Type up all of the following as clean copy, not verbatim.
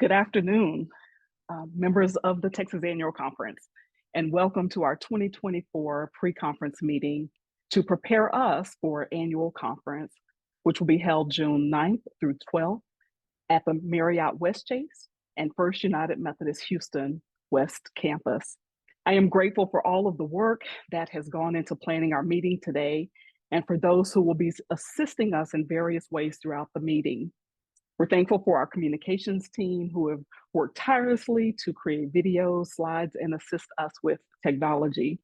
Good afternoon, members of the Texas Annual Conference, and welcome to our 2024 pre-conference meeting to prepare us for annual conference, which will be held June 9th through 12th at the Marriott Westchase and First United Methodist Houston West Campus. I am grateful for all of the work that has gone into planning our meeting today and for those who will be assisting us in various ways throughout the meeting. We're thankful for our communications team who have worked tirelessly to create videos, slides, and assist us with technology.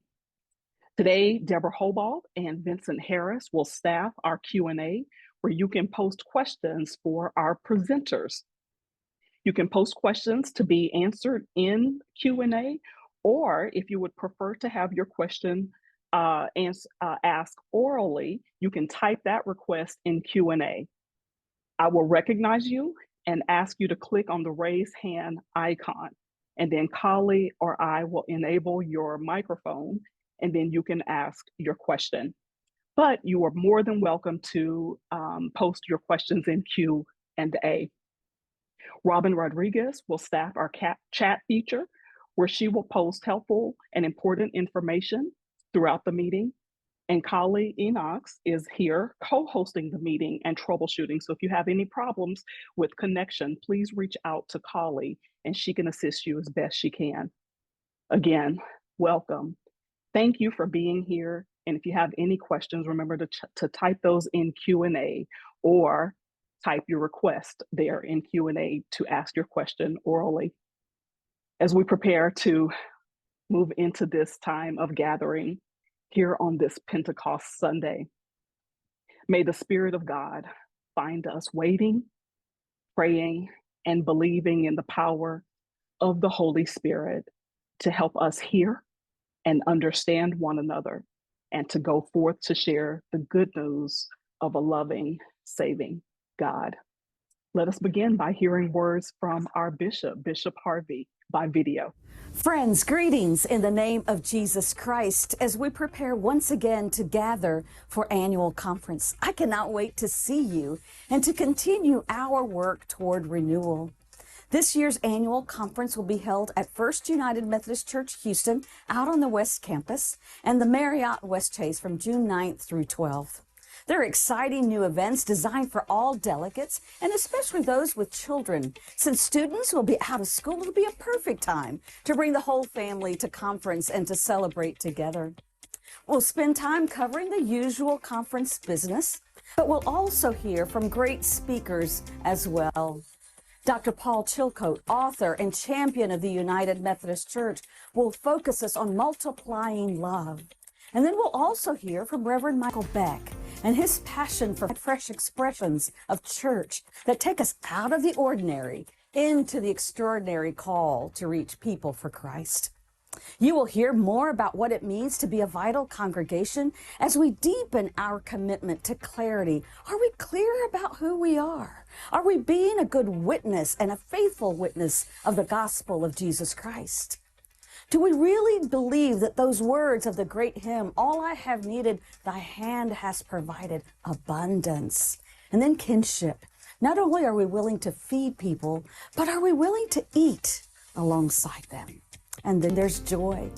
Today, Deborah Hobalt and Vincent Harris will staff our Q&A, where you can post questions for our presenters. You can post questions to be answered in Q&A, or if you would prefer to have your question asked orally, you can type that request in Q&A. I will recognize you and ask you to click on the raise hand icon, and then Kali or I will enable your microphone, and then you can ask your question. But you are more than welcome to post your questions in Q&A. Robin Rodriguez will staff our chat feature, where she will post helpful and important information throughout the meeting. And Kali Enox is here co-hosting the meeting and troubleshooting. So if you have any problems with connection, please reach out to Kali and she can assist you as best she can. Again, welcome. Thank you for being here. And if you have any questions, remember to type those in Q&A or type your request there in Q&A to ask your question orally. As we prepare to move into this time of gathering, here on this Pentecost Sunday, may the Spirit of God find us waiting, praying, and believing in the power of the Holy Spirit to help us hear and understand one another and to go forth to share the good news of a loving, saving God. Let us begin by hearing words from our bishop, Bishop Harvey, by video. Friends, greetings in the name of Jesus Christ as we prepare once again to gather for annual conference. I cannot wait to see you and to continue our work toward renewal. This year's annual conference will be held at First United Methodist Church Houston out on the West Campus and the Marriott Westchase from June 9th through 12th. There are exciting new events designed for all delegates, and especially those with children. Since students will be out of school, it'll be a perfect time to bring the whole family to conference and to celebrate together. We'll spend time covering the usual conference business, but we'll also hear from great speakers as well. Dr. Paul Chilcote, author and champion of the United Methodist Church, will focus us on multiplying love. And then we'll also hear from Reverend Michael Beck and his passion for fresh expressions of church that take us out of the ordinary into the extraordinary call to reach people for Christ. You will hear more about what it means to be a vital congregation as we deepen our commitment to clarity. Are we clear about who we are? Are we being a good witness and a faithful witness of the gospel of Jesus Christ? Do we really believe that those words of the great hymn, all I have needed, thy hand has provided, abundance, and then kinship? Not only are we willing to feed people, but are we willing to eat alongside them? And then there's joy.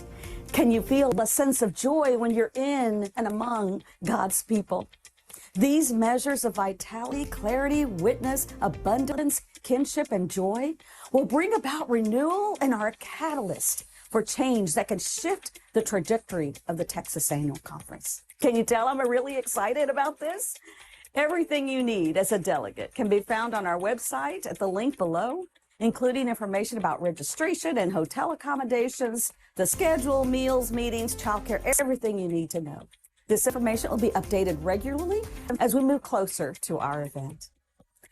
Can you feel a sense of joy when you're in and among God's people? These measures of vitality, clarity, witness, abundance, kinship, and joy will bring about renewal and are a catalyst for change that can shift the trajectory of the Texas Annual Conference. Can you tell I'm really excited about this? Everything you need as a delegate can be found on our website at the link below, including information about registration and hotel accommodations, the schedule, meals, meetings, childcare, everything you need to know. This information will be updated regularly as we move closer to our event.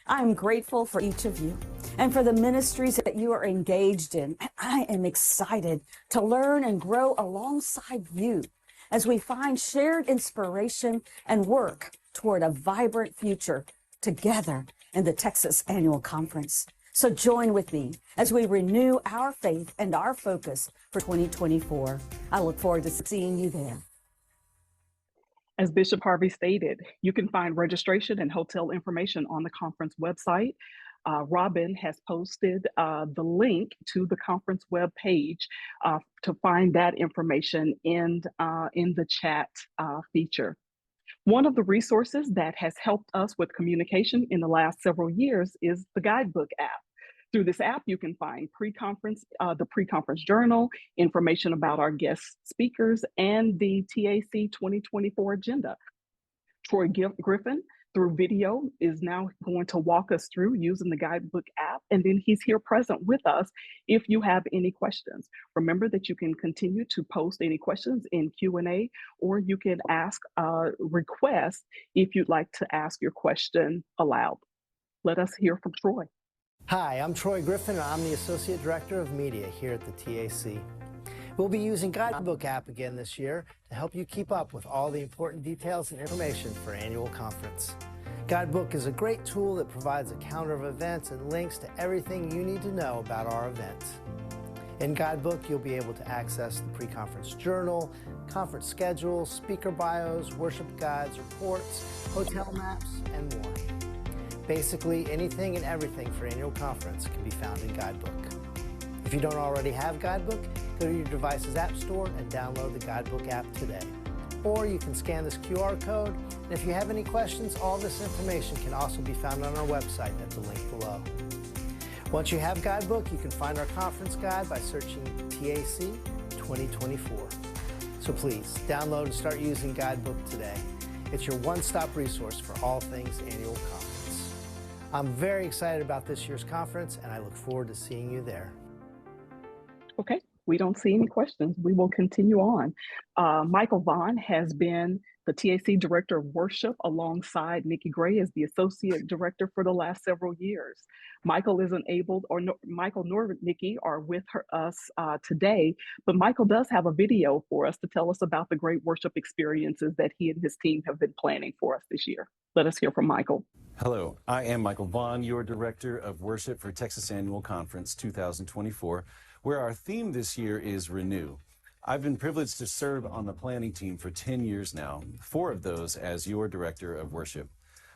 I'm grateful for each of you and for the ministries that you are engaged in. I am excited to learn and grow alongside you as we find shared inspiration and work toward a vibrant future together in the Texas Annual Conference. So join with me as we renew our faith and our focus for 2024. I look forward to seeing you there. As Bishop Harvey stated, you can find registration and hotel information on the conference website. Robin has posted the link to the conference web page to find that information in the chat feature. One of the resources that has helped us with communication in the last several years is the Guidebook app. Through this app, you can find the pre-conference journal, information about our guest speakers, and the TAC 2024 agenda. Troy Griffin, through video, is now going to walk us through using the Guidebook app, and then he's here present with us if you have any questions. Remember that you can continue to post any questions in Q&A, or you can ask request if you'd like to ask your question aloud. Let us hear from Troy. Hi, I'm Troy Griffin, and I'm the Associate Director of Media here at the TAC. We'll be using Guidebook app again this year to help you keep up with all the important details and information for annual conference. Guidebook is a great tool that provides a calendar of events and links to everything you need to know about our events. In Guidebook, you'll be able to access the pre-conference journal, conference schedules, speaker bios, worship guides, reports, hotel maps, and more. Basically, anything and everything for annual conference can be found in Guidebook. If you don't already have Guidebook, go to your device's app store and download the Guidebook app today. Or you can scan this QR code, and if you have any questions, all this information can also be found on our website at the link below. Once you have Guidebook, you can find our conference guide by searching TAC 2024. So please, download and start using Guidebook today. It's your one-stop resource for all things annual conference. I'm very excited about this year's conference, and I look forward to seeing you there. Okay, we don't see any questions. We will continue on. Michael Vaughn has been the TAC Director of Worship alongside Nikki Gray as the Associate Director for the last several years. Michael isn't able, Michael nor Nikki are with us today, but Michael does have a video for us to tell us about the great worship experiences that he and his team have been planning for us this year. Let us hear from Michael. Hello, I am Michael Vaughn, your Director of Worship for Texas Annual Conference 2024, where our theme this year is Renew. I've been privileged to serve on the planning team for 10 years now, 4 of those as your Director of Worship.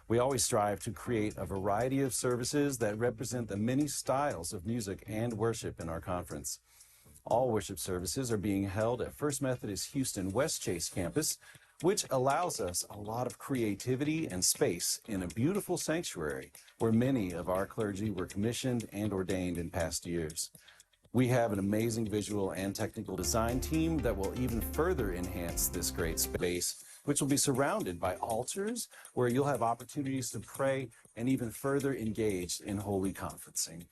We always strive to create a variety of services that represent the many styles of music and worship in our conference. All worship services are being held at First Methodist Houston West Chase campus, which allows us a lot of creativity and space in a beautiful sanctuary where many of our clergy were commissioned and ordained in past years. We have an amazing visual and technical design team that will even further enhance this great space, which will be surrounded by altars where you'll have opportunities to pray and even further engage in holy conferencing.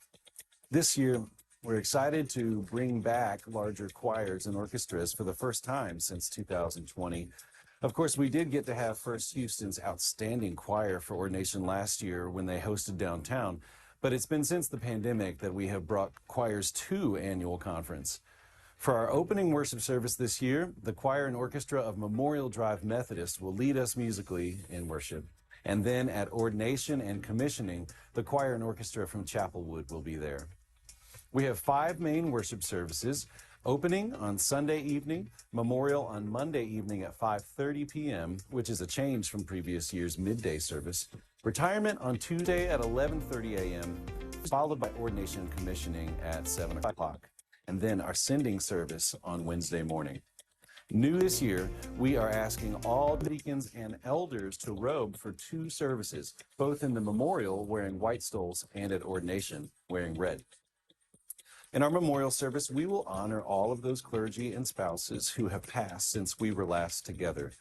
This year, we're excited to bring back larger choirs and orchestras for the first time since 2020. Of course, we did get to have First Houston's outstanding choir for ordination last year when they hosted downtown, but it's been since the pandemic that we have brought choirs to annual conference. For our opening worship service this year, the choir and orchestra of Memorial Drive Methodist will lead us musically in worship. And then at ordination and commissioning, the choir and orchestra from Chapelwood will be there. We have 5 main worship services: opening on Sunday evening, memorial on Monday evening at 5:30 p.m., which is a change from previous year's midday service, retirement on Tuesday at 11:30 a.m., followed by ordination and commissioning at 7 o'clock, and then our sending service on Wednesday morning. New this year, we are asking all deacons and elders to robe for 2 services, both in the memorial wearing white stoles and at ordination wearing red. In our memorial service, we will honor all of those clergy and spouses who have passed since we were last together.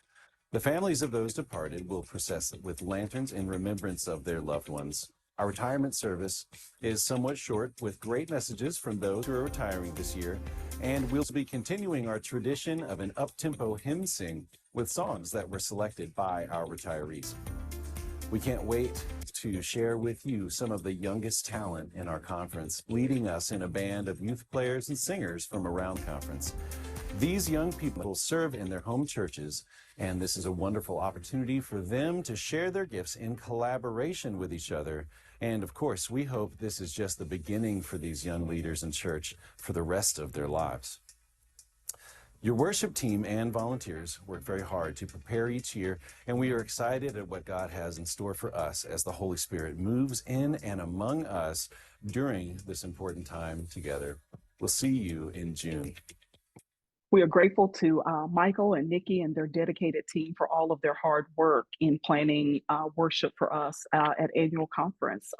The families of those departed will process with lanterns in remembrance of their loved ones. Our retirement service is somewhat short, with great messages from those who are retiring this year, and we'll be continuing our tradition of an up-tempo hymn sing with songs that were selected by our retirees. We can't wait to share with you some of the youngest talent in our conference, leading us in a band of youth players and singers from around conference. These young people will serve in their home churches, and this is a wonderful opportunity for them to share their gifts in collaboration with each other. And of course, we hope this is just the beginning for these young leaders in church for the rest of their lives. Your worship team and volunteers work very hard to prepare each year, and we are excited at what God has in store for us as the Holy Spirit moves in and among us during this important time together. We'll see you in June. We are grateful to Michael and Nikki and their dedicated team for all of their hard work in planning worship for us at annual conference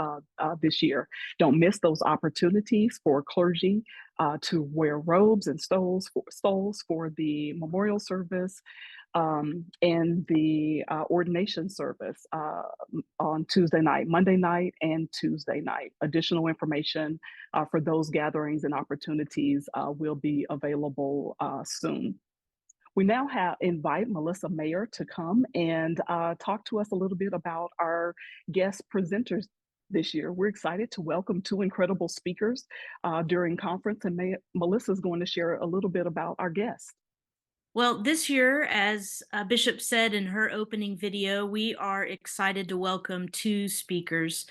this year. Don't miss those opportunities for clergy to wear robes and stoles for the memorial service and the ordination service on Tuesday night, Monday night, and Tuesday night. Additional information for those gatherings and opportunities will be available soon. We now invite Melissa Mayer to come and talk to us a little bit about our guest presenters this year. We're excited to welcome two incredible speakers during conference, and Melissa is going to share a little bit about our guests. Well, this year, as Bishop said in her opening video, we are excited to welcome two speakers.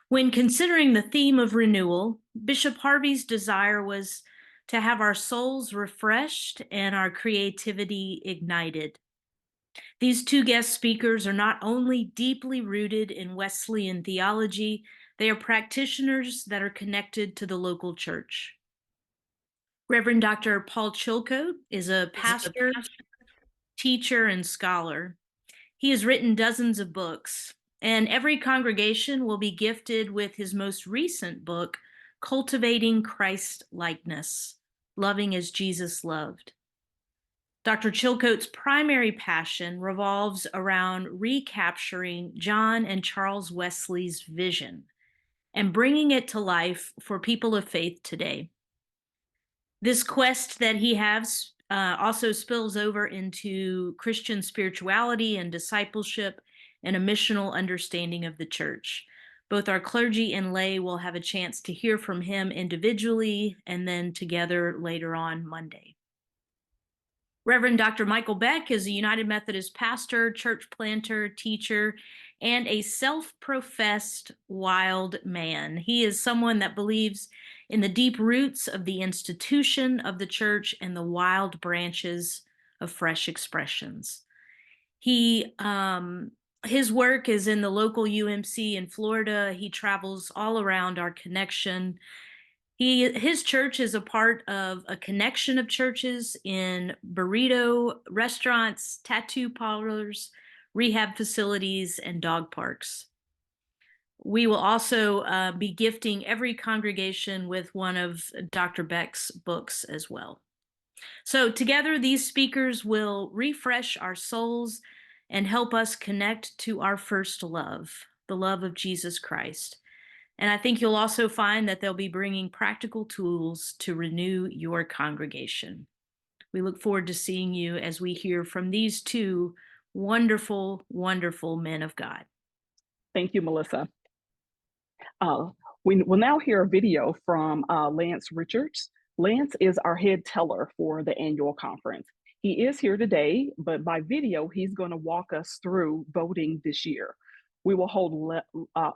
When considering the theme of renewal, Bishop Harvey's desire was to have our souls refreshed and our creativity ignited. These two guest speakers are not only deeply rooted in Wesleyan theology, they are practitioners that are connected to the local church. Reverend Dr. Paul Chilcote is a pastor, teacher, and scholar. He has written dozens of books, and every congregation will be gifted with his most recent book, Cultivating Christ-Likeness, Loving as Jesus Loved. Dr. Chilcote's primary passion revolves around recapturing John and Charles Wesley's vision and bringing it to life for people of faith today. This quest that he has also spills over into Christian spirituality and discipleship and a missional understanding of the church. Both our clergy and lay will have a chance to hear from him individually and then together later on Monday. Reverend Dr. Michael Beck is a United Methodist pastor, church planter, teacher, and a self-professed wild man. He is someone that believes in the deep roots of the institution of the church and the wild branches of fresh expressions. His work is in the local UMC in Florida. He travels all around our connection. His church is a part of a connection of churches in burrito restaurants, tattoo parlors, rehab facilities, and dog parks. We will also be gifting every congregation with one of Dr. Beck's books as well. So together, these speakers will refresh our souls and help us connect to our first love, the love of Jesus Christ. And I think you'll also find that they'll be bringing practical tools to renew your congregation. We look forward to seeing you as we hear from these two wonderful, wonderful men of God. Thank you, Melissa. We will now hear a video from Lance Richards. Lance is our head teller for the annual conference. He is here today, but by video, he's going to walk us through voting this year. We will hold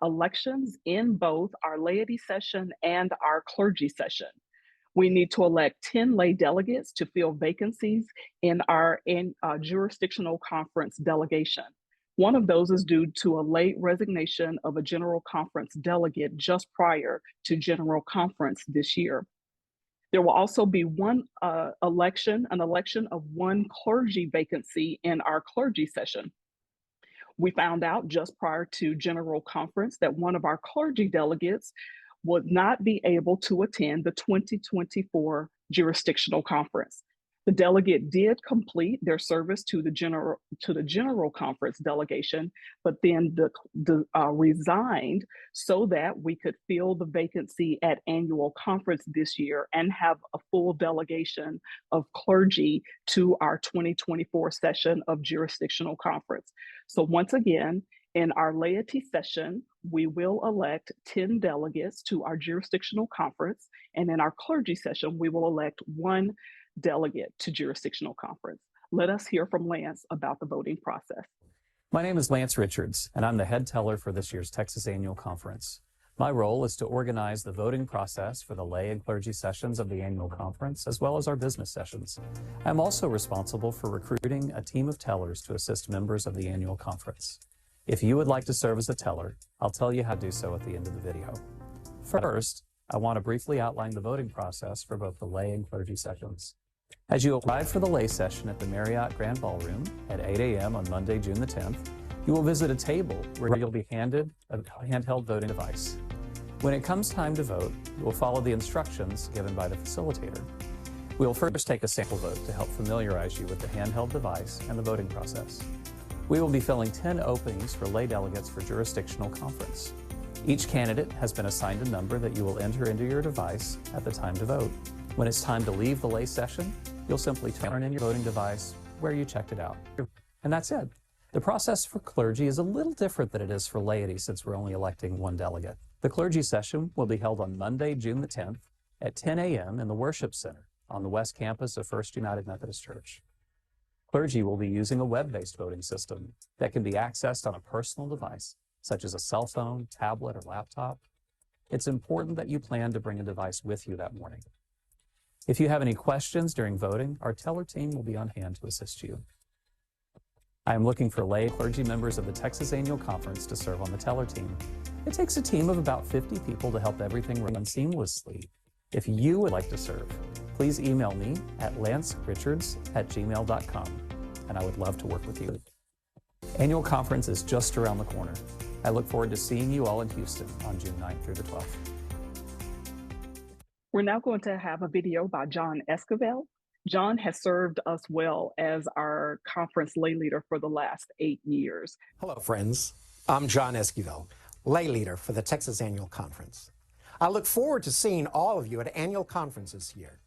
elections in both our laity session and our clergy session. We need to elect 10 lay delegates to fill vacancies in our jurisdictional conference delegation. One of those is due to a late resignation of a general conference delegate just prior to general conference this year. There will also be an election of one clergy vacancy in our clergy session. We found out just prior to general conference that one of our clergy delegates would not be able to attend the 2024 jurisdictional conference. The delegate did complete their service to the general conference delegation, but then resigned so that we could fill the vacancy at annual conference this year and have a full delegation of clergy to our 2024 session of jurisdictional conference. So once again, in our laity session, we will elect 10 delegates to our jurisdictional conference, and in our clergy session, we will elect one delegate to jurisdictional conference. Let us hear from Lance about the voting process. My name is Lance Richards, and I'm the head teller for this year's Texas Annual Conference. My role is to organize the voting process for the lay and clergy sessions of the annual conference, as well as our business sessions. I'm also responsible for recruiting a team of tellers to assist members of the annual conference. If you would like to serve as a teller, I'll tell you how to do so at the end of the video. First, I want to briefly outline the voting process for both the lay and clergy sessions. As you arrive for the lay session at the Marriott Grand Ballroom at 8 a.m. on Monday, June the 10th, you will visit a table where you'll be handed a handheld voting device. When it comes time to vote, you will follow the instructions given by the facilitator. We will first take a sample vote to help familiarize you with the handheld device and the voting process. We will be filling 10 openings for lay delegates for jurisdictional conference. Each candidate has been assigned a number that you will enter into your device at the time to vote. When it's time to leave the lay session, you'll simply turn in your voting device where you checked it out. And that's it. The process for clergy is a little different than it is for laity since we're only electing one delegate. The clergy session will be held on Monday, June the 10th at 10 a.m. in the Worship Center on the West Campus of First United Methodist Church. Clergy will be using a web-based voting system that can be accessed on a personal device, such as a cell phone, tablet, or laptop. It's important that you plan to bring a device with you that morning. If you have any questions during voting, our teller team will be on hand to assist you. I am looking for lay clergy members of the Texas Annual Conference to serve on the teller team. It takes a team of about 50 people to help everything run seamlessly. If you would like to serve, please email me at lancerichards@gmail.com, and I would love to work with you. Annual Conference is just around the corner. I look forward to seeing you all in Houston on June 9th through the 12th. We're now going to have a video by John Esquivel. John has served us well as our conference lay leader for the last 8 years. Hello, friends. I'm John Esquivel, lay leader for the Texas Annual Conference. I look forward to seeing all of you at annual conference this year.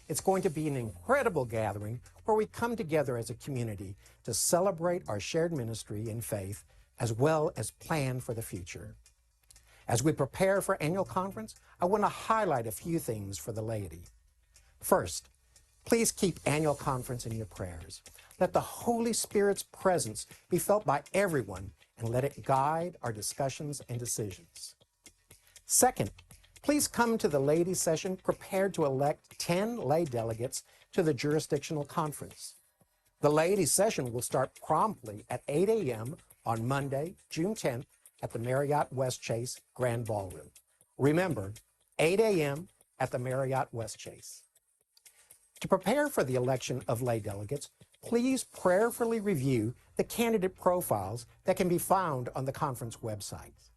It's going to be an incredible gathering where we come together as a community to celebrate our shared ministry and faith, as well as plan for the future. As we prepare for annual conference, I want to highlight a few things for the laity. First, please keep annual conference in your prayers. Let the Holy Spirit's presence be felt by everyone and let it guide our discussions and decisions. Second, please come to the laity session prepared to elect 10 lay delegates to the jurisdictional conference. The laity session will start promptly at 8 a.m. on Monday, June 10th at the Marriott Westchase Grand Ballroom. Remember, 8 a.m. at the Marriott Westchase. To prepare for the election of lay delegates, please prayerfully review the candidate profiles that can be found on the conference website.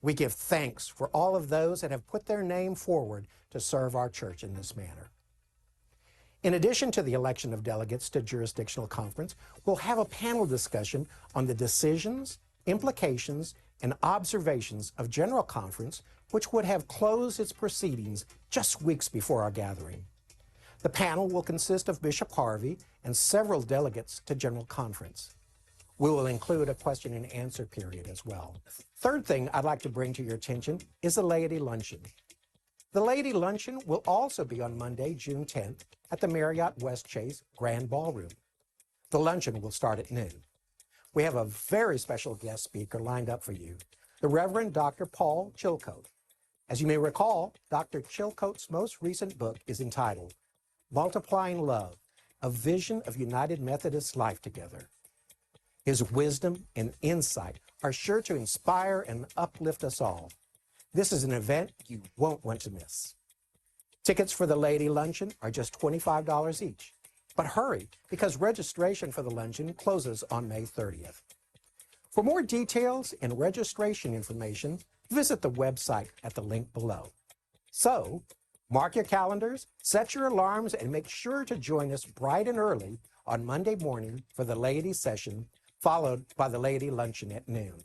We give thanks for all of those that have put their name forward to serve our church in this manner. In addition to the election of delegates to jurisdictional conference, we'll have a panel discussion on the decisions, implications, and observations of General Conference, which would have closed its proceedings just weeks before our gathering. The panel will consist of Bishop Harvey and several delegates to General Conference. We will include a question and answer period as well. Third thing I'd like to bring to your attention is the Laity Luncheon. The Laity Luncheon will also be on Monday, June 10th at the Marriott Westchase Grand Ballroom. The luncheon will start at noon. We have a very special guest speaker lined up for you, the Reverend Dr. Paul Chilcote. As you may recall, Dr. Chilcote's most recent book is entitled Multiplying Love, A Vision of United Methodist Life Together. His wisdom and insight are sure to inspire and uplift us all. This is an event you won't want to miss. Tickets for the Laity Luncheon are just $25 each. But hurry, because registration for the luncheon closes on May 30th. For more details and registration information, visit the website at the link below. So, mark your calendars, set your alarms, and make sure to join us bright and early on Monday morning for the laity session, followed by the laity luncheon at noon.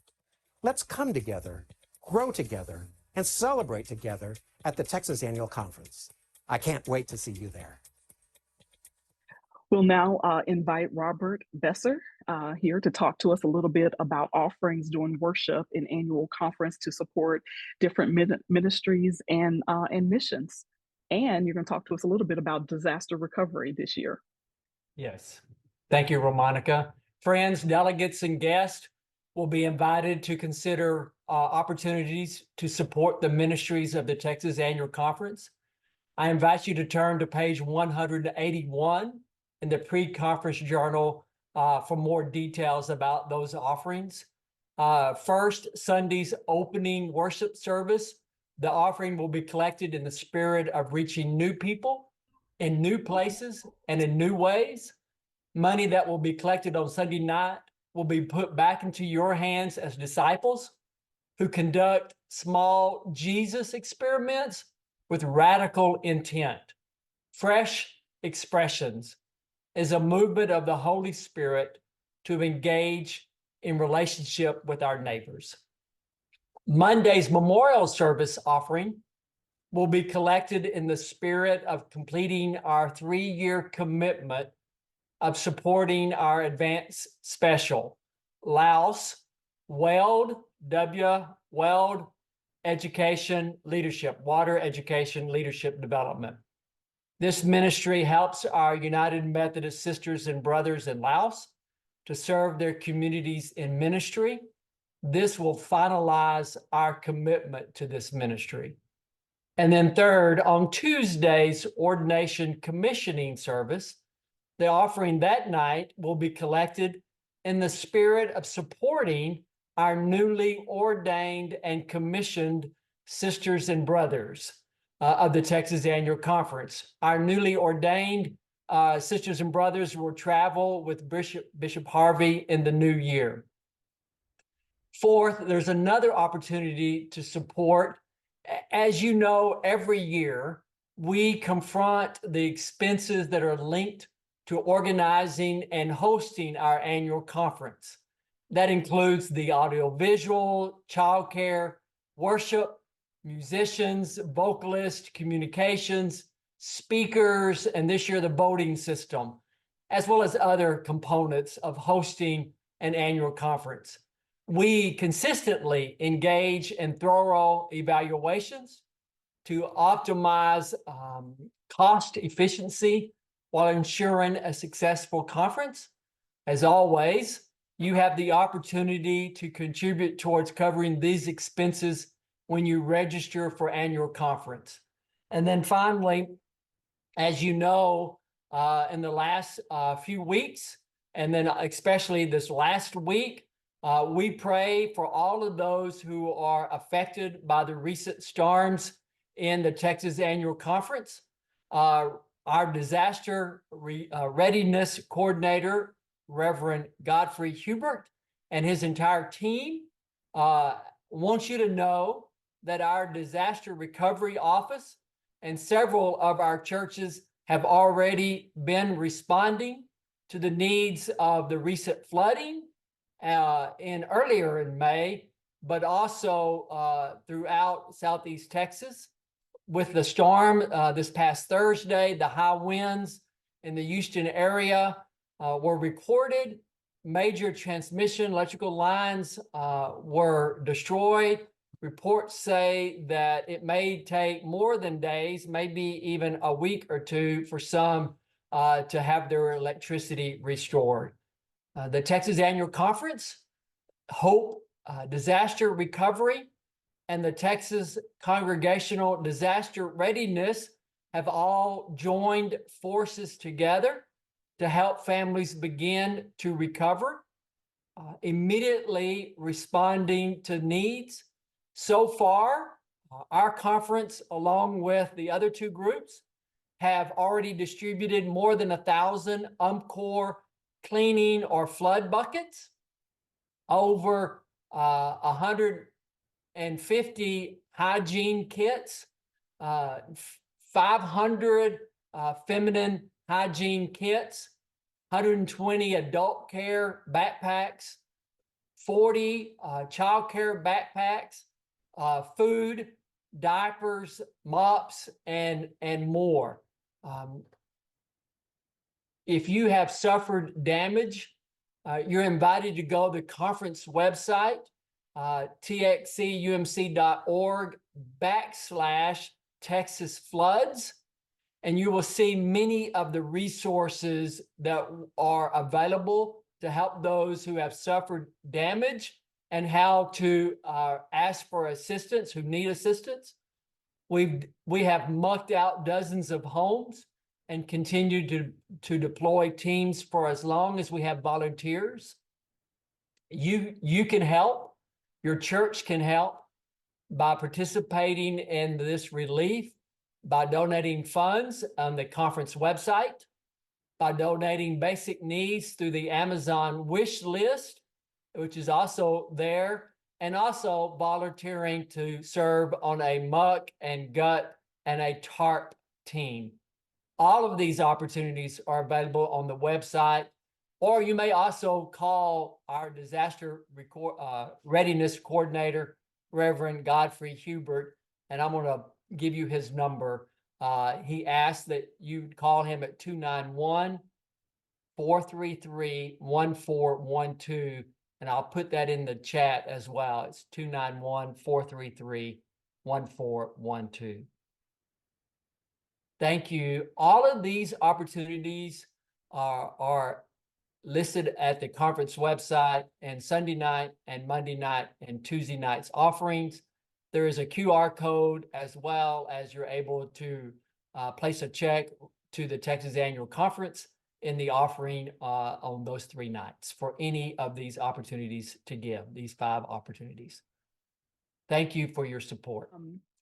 Let's come together, grow together, and celebrate together at the Texas Annual Conference. I can't wait to see you there. We'll now invite Robert Besser here to talk to us a little bit about offerings during worship in annual conference to support different ministries and missions. And you're going to talk to us a little bit about disaster recovery this year. Yes. Thank you, Romanica. Friends, delegates, and guests, will be invited to consider opportunities to support the ministries of the Texas Annual Conference. I invite you to turn to page 181 in the pre-conference journal for more details about those offerings. First, Sunday's opening worship service, the offering will be collected in the spirit of reaching new people in new places and in new ways. Money that will be collected on Sunday night will be put back into your hands as disciples who conduct small Jesus experiments with radical intent. Fresh Expressions is a movement of the Holy Spirit to engage in relationship with our neighbors. Monday's memorial service offering will be collected in the spirit of completing our 3-year commitment of supporting our advanced special, Laos, WELD, WELD Education Leadership, Water Education Leadership Development. This ministry helps our United Methodist sisters and brothers in Laos to serve their communities in ministry. This will finalize our commitment to this ministry. And then third, on Tuesday's ordination commissioning service, the offering that night will be collected in the spirit of supporting our newly ordained and commissioned sisters and brothers of the Texas Annual Conference. Our newly ordained sisters and brothers will travel with Bishop Harvey in the new year. Fourth, there's another opportunity to support. As you know, every year we confront the expenses that are linked to organizing and hosting our annual conference. That includes the audiovisual, childcare, worship, musicians, vocalists, communications, speakers, and this year the voting system, as well as other components of hosting an annual conference. We consistently engage in thorough evaluations to optimize cost efficiency while ensuring a successful conference. As always, you have the opportunity to contribute towards covering these expenses when you register for annual conference. And then finally, as you know, in the last few weeks, and then especially this last week, we pray for all of those who are affected by the recent storms in the Texas Annual Conference. Our disaster readiness coordinator, Reverend Godfrey Hubert, and his entire team wants you to know that our disaster recovery office and several of our churches have already been responding to the needs of the recent flooding earlier in May, but also throughout Southeast Texas. With the storm this past Thursday, the high winds in the Houston area were recorded. Major transmission electrical lines were destroyed. Reports say that it may take more than days, maybe even a week or two for some to have their electricity restored. The Texas Annual Conference, Hope Disaster Recovery, and the Texas Congregational Disaster Readiness have all joined forces together to help families begin to recover, immediately responding to needs. So far, our conference, along with the other two groups, have already distributed more than 1,000 UMCOR cleaning or flood buckets, over 150 hygiene kits, 500 feminine hygiene kits, 120 adult care backpacks, 40 child care backpacks, food, diapers, mops, and more. If you have suffered damage, you're invited to go to the conference website, txcumc.org/Texas floods, and you will see many of the resources that are available to help those who have suffered damage and how to ask for assistance who need assistance. We have mucked out dozens of homes and continue to deploy teams for as long as we have volunteers. You can help. Your church can help by participating in this relief, by donating funds on the conference website, by donating basic needs through the Amazon wish list, which is also there, and also volunteering to serve on a muck and gut and a tarp team. All of these opportunities are available on the website, or you may also call our disaster readiness coordinator, Reverend Godfrey Hubert, and I'm going to give you his number. He asked that you call him at 291-433-1412, and I'll put that in the chat as well. It's 291-433-1412. Thank you. All of these opportunities are listed at the conference website, and Sunday night and Monday night and Tuesday night's offerings. There is a QR code, as well as you're able to place a check to the Texas Annual Conference in the offering on those 3 nights for any of these opportunities to give, these 5 opportunities. Thank you for your support.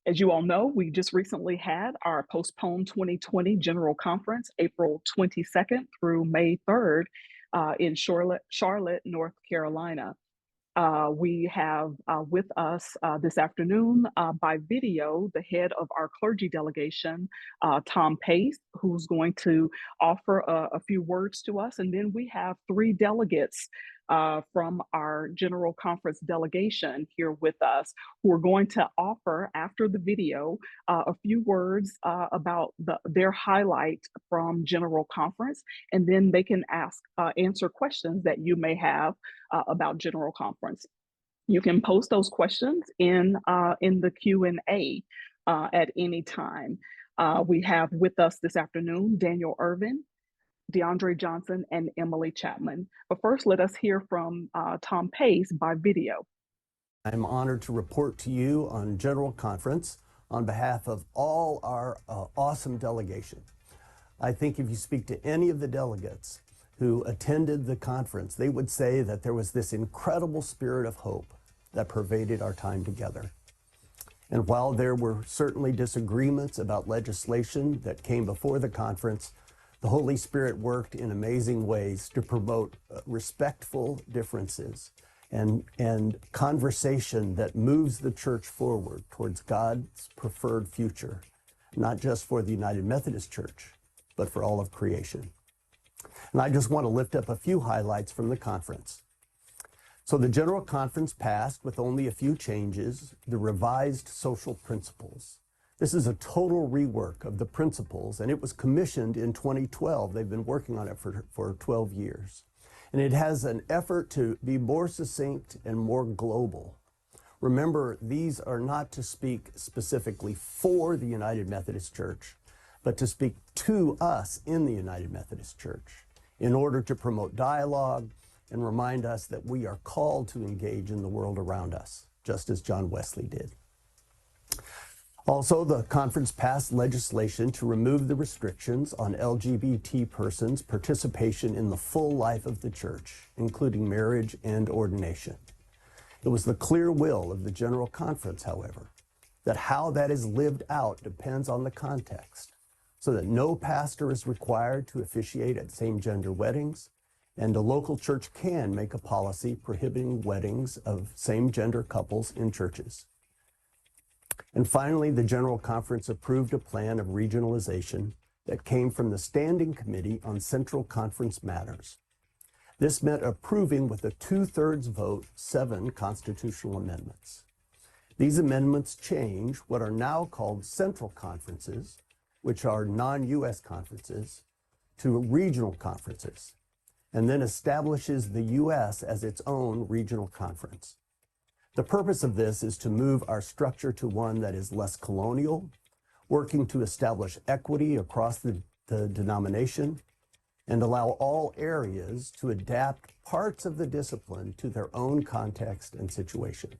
As you all know, we just recently had our postponed 2020 General Conference, April 22nd through May 3rd in Charlotte, North Carolina. We have with us this afternoon by video the head of our clergy delegation, Tom Pace, who's going to offer a few words to us. And then we have 3 delegates from our General Conference delegation here with us, who are going to offer, after the video, a few words about their highlight from General Conference, and then they can answer questions that you may have about General Conference. You can post those questions in the Q&A at any time. We have with us this afternoon Daniel Irvin, DeAndre Johnson, and Emily Chapman. But first, let us hear from Tom Pace by video. I'm honored to report to you on General Conference on behalf of all our awesome delegation. I think if you speak to any of the delegates who attended the conference, they would say that there was this incredible spirit of hope that pervaded our time together. And while there were certainly disagreements about legislation that came before the conference, the Holy Spirit worked in amazing ways to promote respectful differences and conversation that moves the church forward towards God's preferred future, not just for the United Methodist Church, but for all of creation. And I just want to lift up a few highlights from the conference. So the General Conference passed, with only a few changes, the revised social principles. This is a total rework of the principles, and it was commissioned in 2012. They've been working on it for 12 years. And it has an effort to be more succinct and more global. Remember, these are not to speak specifically for the United Methodist Church, but to speak to us in the United Methodist Church in order to promote dialogue and remind us that we are called to engage in the world around us, just as John Wesley did. Also, the conference passed legislation to remove the restrictions on LGBT persons' participation in the full life of the church, including marriage and ordination. It was the clear will of the General Conference, however, that how that is lived out depends on the context, so that no pastor is required to officiate at same-gender weddings, and a local church can make a policy prohibiting weddings of same-gender couples in churches. And finally, the General Conference approved a plan of regionalization that came from the Standing Committee on Central Conference Matters. This meant approving with a 2/3 vote 7 constitutional amendments. These amendments change what are now called central conferences, which are non-U.S. conferences, to regional conferences, and then establishes the U.S. as its own regional conference. The purpose of this is to move our structure to one that is less colonial, working to establish equity across the denomination, and allow all areas to adapt parts of the discipline to their own context and situation.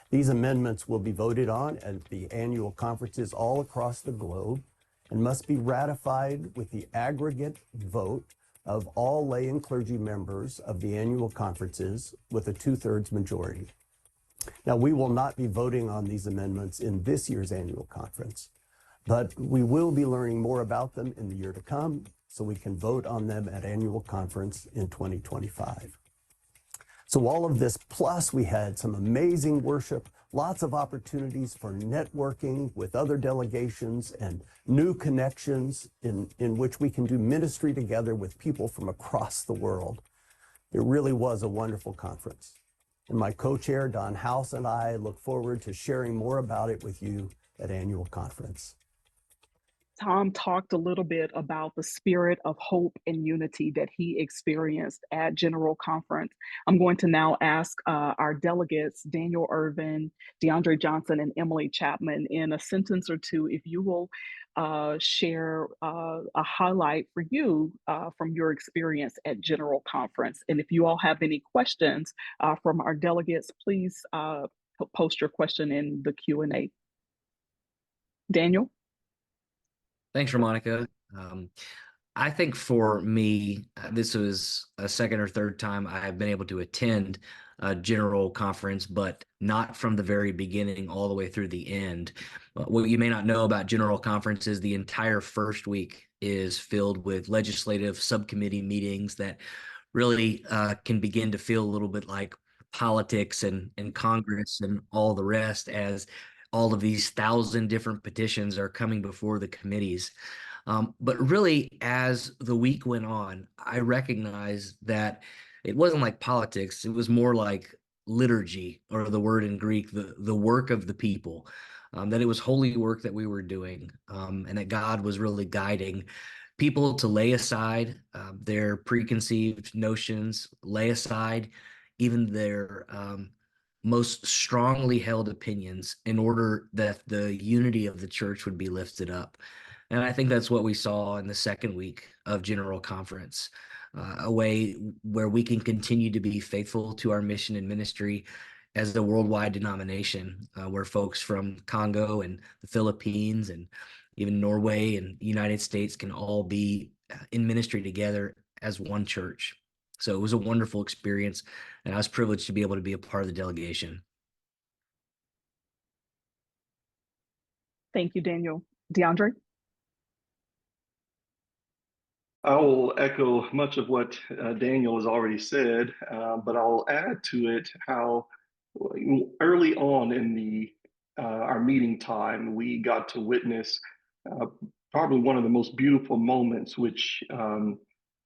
These amendments will be voted on at the annual conferences all across the globe and must be ratified with the aggregate vote of all lay and clergy members of the annual conferences with a 2/3 majority. Now, we will not be voting on these amendments in this year's annual conference, but we will be learning more about them in the year to come so we can vote on them at annual conference in 2025. So all of this, plus we had some amazing worship, lots of opportunities for networking with other delegations and new connections in which we can do ministry together with people from across the world. It really was a wonderful conference. And my co-chair, Don House, and I look forward to sharing more about it with you at annual conference. Tom talked a little bit about the spirit of hope and unity that he experienced at General Conference. I'm going to now ask our delegates, Daniel Irvin, DeAndre Johnson, and Emily Chapman, in a sentence or two, if you will share a highlight for you from your experience at General Conference. And if you all have any questions from our delegates, please post your question in the Q&A. Daniel? Thanks, Ramonica. I think for me, this was a second or third time I have been able to attend a General Conference, but not from the very beginning all the way through the end. What you may not know about General Conference is the entire first week is filled with legislative subcommittee meetings that really can begin to feel a little bit like politics and Congress and all the rest, as all of these 1,000 different petitions are coming before the committees. But really, as the week went on, I recognized that it wasn't like politics. It was more like liturgy, or the word in Greek, the work of the people, that it was holy work that we were doing, and that God was really guiding people to lay aside their preconceived notions, lay aside even their most strongly held opinions in order that the unity of the church would be lifted up. And I think that's what we saw in the second week of General Conference, a way where we can continue to be faithful to our mission and ministry as a worldwide denomination, where folks from Congo and the Philippines and even Norway and the United States can all be in ministry together as one church. So it was a wonderful experience, and I was privileged to be able to be a part of the delegation. Thank you, Daniel. DeAndre? I will echo much of what Daniel has already said, but I'll add to it how early on in our meeting time, we got to witness probably one of the most beautiful moments, which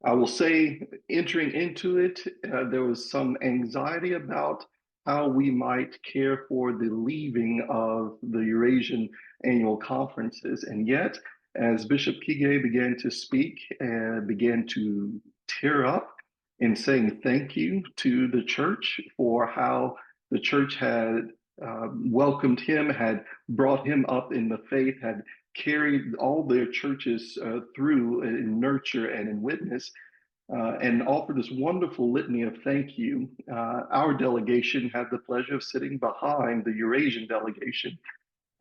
I will say, entering into it, there was some anxiety about how we might care for the leaving of the Eurasian annual conferences. And yet, as Bishop Kige began to speak and began to tear up in saying thank you to the church for how the church had welcomed him, had brought him up in the faith, had carried all their churches through in nurture and in witness, and offered this wonderful litany of thank you. Our delegation had the pleasure of sitting behind the Eurasian delegation,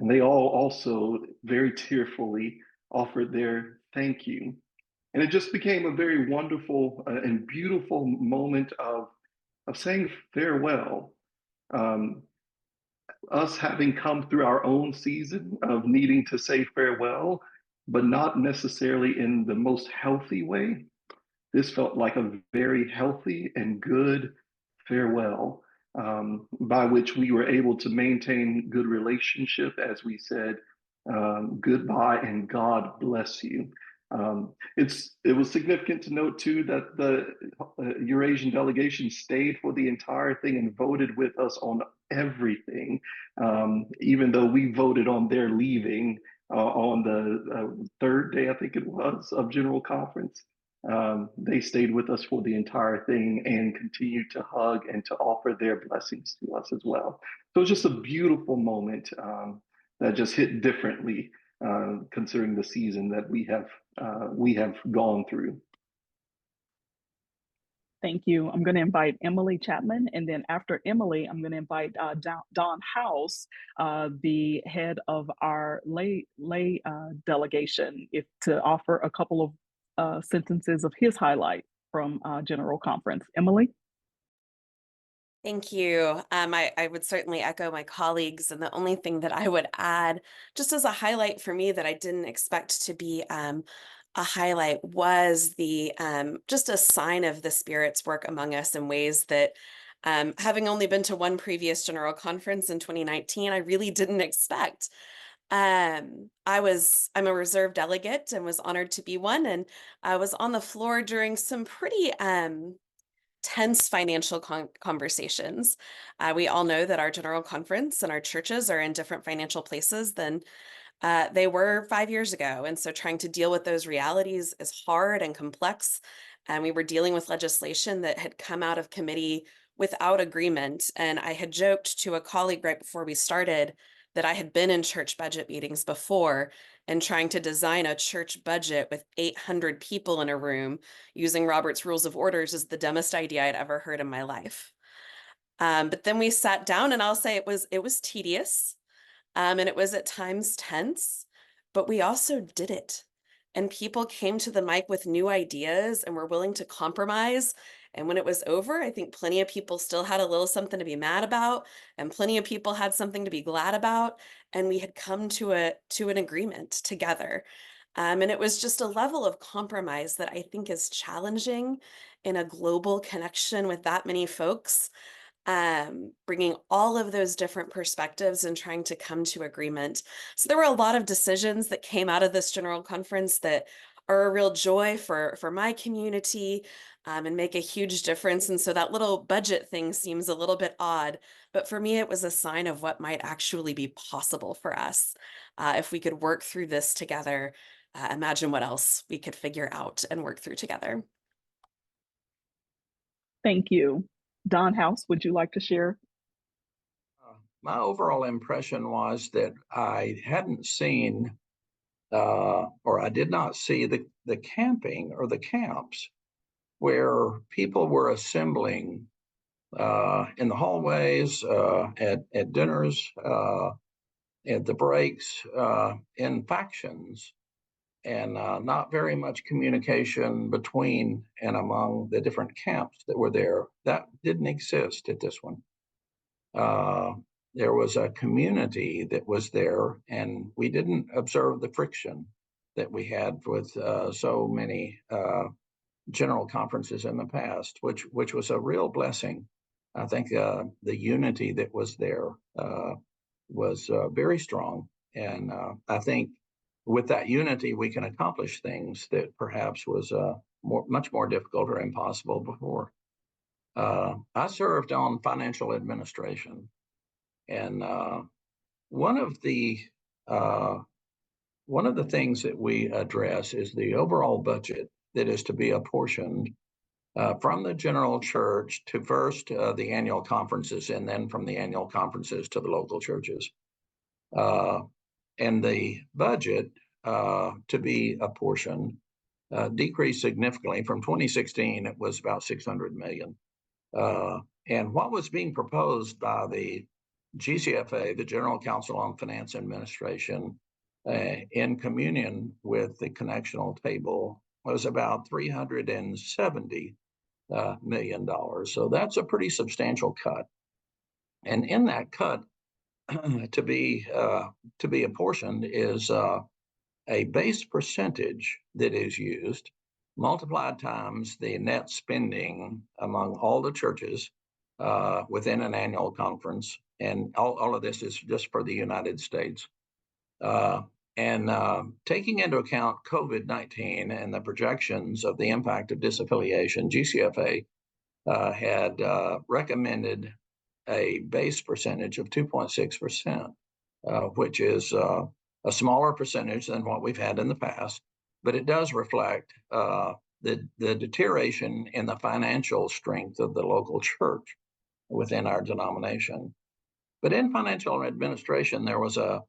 and they all also very tearfully offered their thank you. And it just became a very wonderful and beautiful moment of saying farewell. Us having come through our own season of needing to say farewell, but not necessarily in the most healthy way. This felt like a very healthy and good farewell, by which we were able to maintain good relationship as we said goodbye and God bless you. It was significant to note too that the Eurasian delegation stayed for the entire thing and voted with us on everything, even though we voted on their leaving on the third day, I think it was, of General Conference. They stayed with us for the entire thing and continued to hug and to offer their blessings to us as well. So it's just a beautiful moment that just hit differently, considering the season that we have gone through. Thank you. I'm going to invite Emily Chapman, and then after Emily, I'm going to invite Don House, the head of our lay delegation, if to offer a couple of sentences of his highlight from General Conference. Emily? Thank you. I would certainly echo my colleagues, and the only thing that I would add, just as a highlight for me that I didn't expect to be a highlight, was the just a sign of the Spirit's work among us in ways that, having only been to one previous General Conference in 2019, I really didn't expect. I'm a reserve delegate and was honored to be one, and I was on the floor during some pretty tense financial conversations. We all know that our General Conference and our churches are in different financial places than they were 5 years ago. And so trying to deal with those realities is hard and complex. And we were dealing with legislation that had come out of committee without agreement. And I had joked to a colleague right before we started that I had been in church budget meetings before and trying to design a church budget with 800 people in a room using Robert's Rules of Orders is the dumbest idea I'd ever heard in my life. But then we sat down, and I'll say it was tedious, and it was at times tense, but we also did it. And people came to the mic with new ideas and were willing to compromise. And when it was over, I think plenty of people still had a little something to be mad about, and plenty of people had something to be glad about. And we had come to an agreement together. And it was just a level of compromise that I think is challenging in a global connection with that many folks, bringing all of those different perspectives and trying to come to agreement. So there were a lot of decisions that came out of this General Conference that are a real joy for my community, and make a huge difference. And so that little budget thing seems a little bit odd, but for me, it was a sign of what might actually be possible for us if we could work through this together. Imagine what else we could figure out and work through together. Thank you. Don House, would you like to share? My overall impression was that I hadn't seen, or I did not see the camping or the camps where people were assembling in the hallways, at dinners, at the breaks, in factions, and not very much communication between and among the different camps that were there. That didn't exist at this one. There was a community that was there, and we didn't observe the friction that we had with so many general conferences in the past, which was a real blessing. I think the unity that was there was very strong, and I think with that unity we can accomplish things that perhaps was much more difficult or impossible before. I served on financial administration, and one of the things that we address is the overall budget that is to be apportioned from the general church to first the annual conferences, and then from the annual conferences to the local churches. And the budget to be apportioned decreased significantly. From 2016, it was about $600 million. And what was being proposed by the GCFA, the General Council on Finance Administration, in communion with the connectional table, was about $370 million. So that's a pretty substantial cut. And in that cut, to be apportioned is a base percentage that is used, multiplied times the net spending among all the churches within an annual conference. And all of this is just for the United States. And taking into account COVID-19 and the projections of the impact of disaffiliation, GCFA had recommended a base percentage of 2.6%, which is a smaller percentage than what we've had in the past, but it does reflect the deterioration in the financial strength of the local church within our denomination. But in financial administration, there was a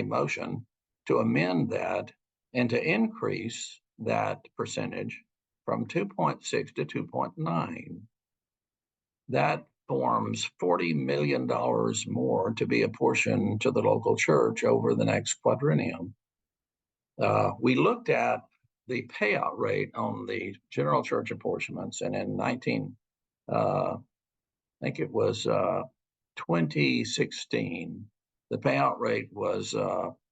motion to amend that and to increase that percentage from 2.6 to 2.9. That forms $40 million more to be apportioned to the local church over the next quadrennium. We looked at the payout rate on the general church apportionments, and in I think it was 2016, the payout rate was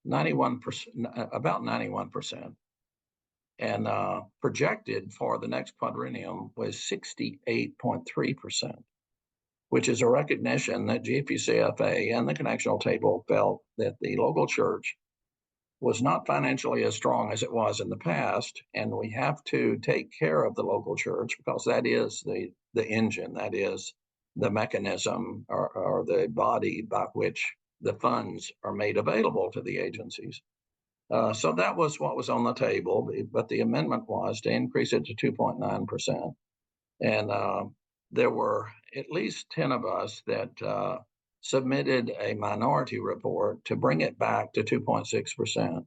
91%, about 91%. And projected for the next quadrennium was 68.3%, which is a recognition that GPCFA and the connectional table felt that the local church was not financially as strong as it was in the past, and we have to take care of the local church because that is the engine, that is the mechanism or the body by which the funds are made available to the agencies. So that was what was on the table, but the amendment was to increase it to 2.9%. And there were at least 10 of us that submitted a minority report to bring it back to 2.6%.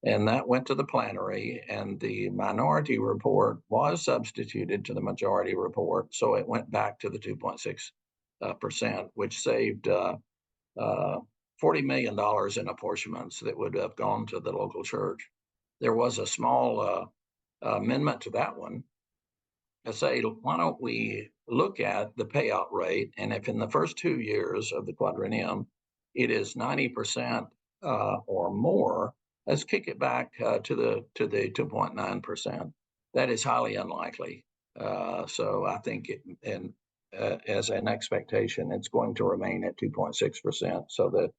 And that went to the plenary, and the minority report was substituted to the majority report. So it went back to the 2.6%, which saved $40 million in apportionments that would have gone to the local church. There was a small amendment to that one to say, why don't we look at the payout rate, and if in the first 2 years of the quadrennium it is 90% or more, let's kick it back to the 2.9%. That is highly unlikely. So I think as an expectation, it's going to remain at 2.6%. So that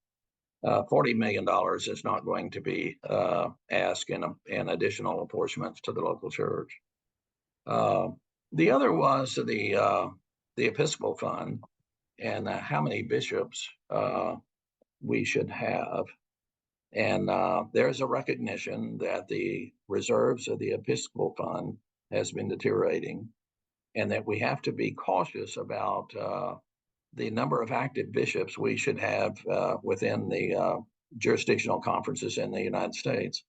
$40 million is not going to be asked in additional apportionments to the local church. The other was the Episcopal Fund and how many bishops we should have. And there's a recognition that the reserves of the Episcopal Fund has been deteriorating, and that we have to be cautious about the number of active bishops we should have within the jurisdictional conferences in the United States.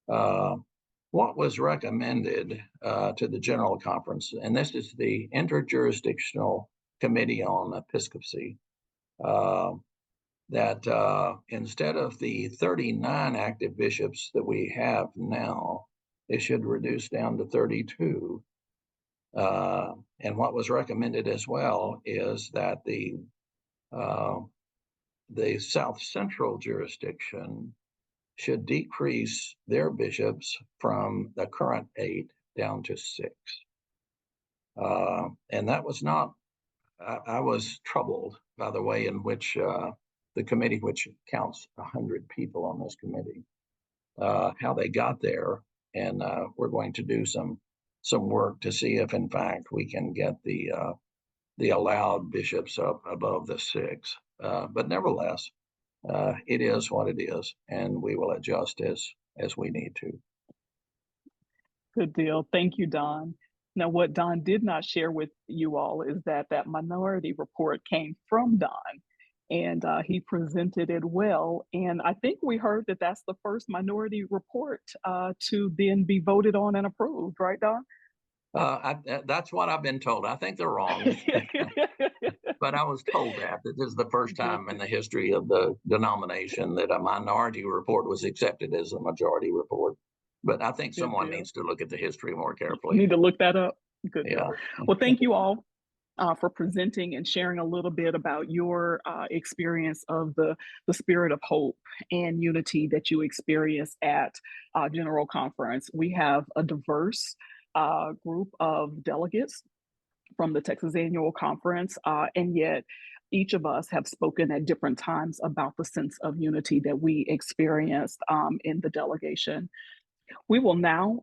What was recommended to the General Conference, and this is the Interjurisdictional Committee on Episcopacy, that instead of the 39 active bishops that we have now, it should reduce down to 32. And what was recommended as well is that the South Central jurisdiction should decrease their bishops from the current 8 down to 6. And that was not, I was troubled by the way in which the committee, which counts 100 people on this committee, how they got there. And we're going to do some work to see if in fact we can get the allowed bishops up above the 6. But nevertheless, it is what it is, and we will adjust as we need to. Good deal. Thank you, Don. Now, what Don did not share with you all is that minority report came from Don, and he presented it well. And I think we heard that that's the first minority report to then be voted on and approved, right, Don? That's what I've been told. I think they're wrong, but I was told that this is the first time in the history of the denomination that a minority report was accepted as a majority report. But I think someone needs to look at the history more carefully. You need to look that up. Good. Yeah. Well, thank you all for presenting and sharing a little bit about your experience of the spirit of hope and unity that you experienced at General Conference. We have a diverse group of delegates from the Texas Annual Conference, and yet each of us have spoken at different times about the sense of unity that we experienced in the delegation. We will now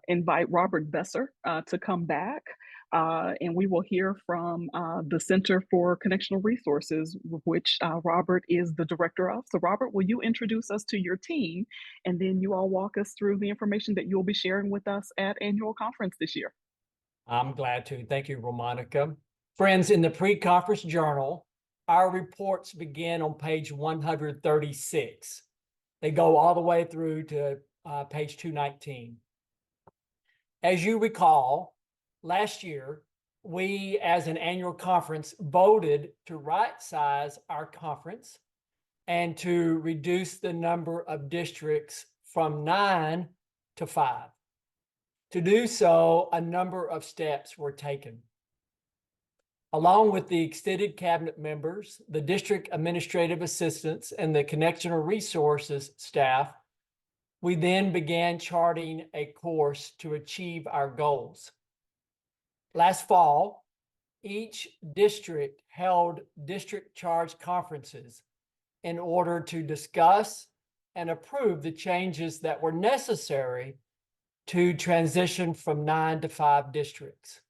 invite Robert Besser to come back, and we will hear from the Center for Connectional Resources, which Robert is the director of. So Robert, will you introduce us to your team, and then you all walk us through the information that you'll be sharing with us at Annual Conference this year? I'm glad to. Thank you, Romonica. Friends, in the pre-conference journal, our reports begin on page 136. They go all the way through to page 219. As you recall, last year, we as an annual conference voted to right size our conference and to reduce the number of districts from 9 to 5. To do so, a number of steps were taken. Along with the extended cabinet members, the district administrative assistants, and the Connectional Resources staff, we then began charting a course to achieve our goals. Last fall, each district held district charge conferences in order to discuss and approve the changes that were necessary to transition from 9 to 5 districts.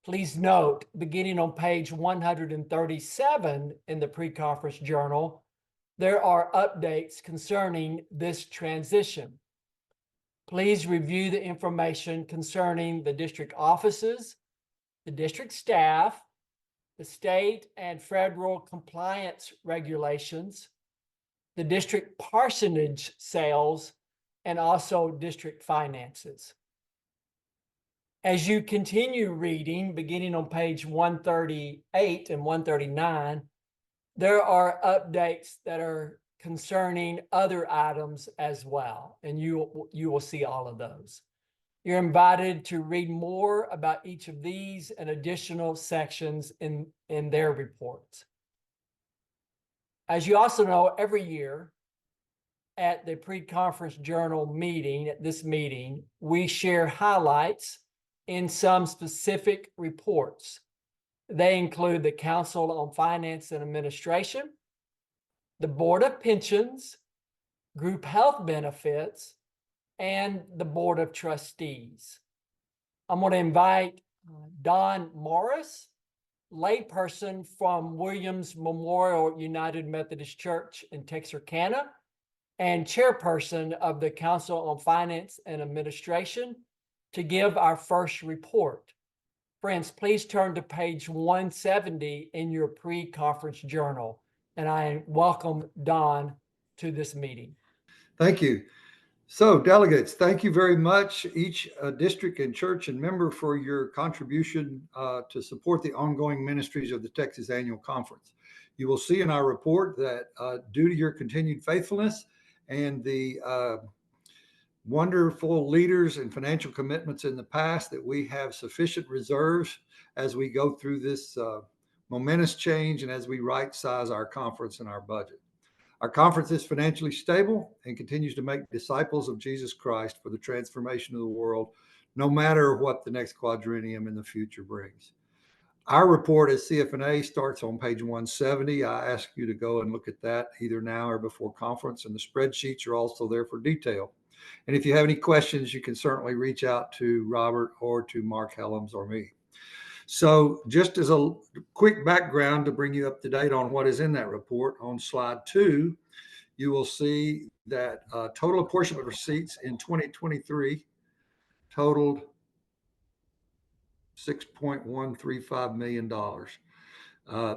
Please note, beginning on page 137 in the pre-conference journal, there are updates concerning this transition. Please review the information concerning the district offices, the district staff, the state and federal compliance regulations, the district parsonage sales, and also district finances. As you continue reading, beginning on page 138 and 139, there are updates that are concerning other items as well, and you will see all of those. You're invited to read more about each of these and additional sections in their reports. As you also know, every year at the pre-conference journal meeting, at this meeting, we share highlights in some specific reports. They include the Council on Finance and Administration, the Board of Pensions, Group Health Benefits, and the Board of Trustees. I'm going to invite Don Morris, layperson from Williams Memorial United Methodist Church in Texarkana, and chairperson of the Council on Finance and Administration, to give our first report. Friends, please turn to page 170 in your pre-conference journal, and I welcome Don to this meeting. Thank you. So delegates, thank you very much, each district and church and member, for your contribution to support the ongoing ministries of the Texas Annual Conference. You will see in our report that due to your continued faithfulness and the wonderful leaders and financial commitments in the past, that we have sufficient reserves as we go through this momentous change and as we right size our conference and our budget. Our conference is financially stable and continues to make disciples of Jesus Christ for the transformation of the world, no matter what the next quadrennium in the future brings. Our report as CFNA starts on page 170. I ask you to go and look at that either now or before conference, and the spreadsheets are also there for detail. And if you have any questions, you can certainly reach out to Robert or to Mark Helms or me. So just as a quick background to bring you up to date on what is in that report, on slide 2, you will see that total apportionment receipts in 2023 totaled $6.135 million.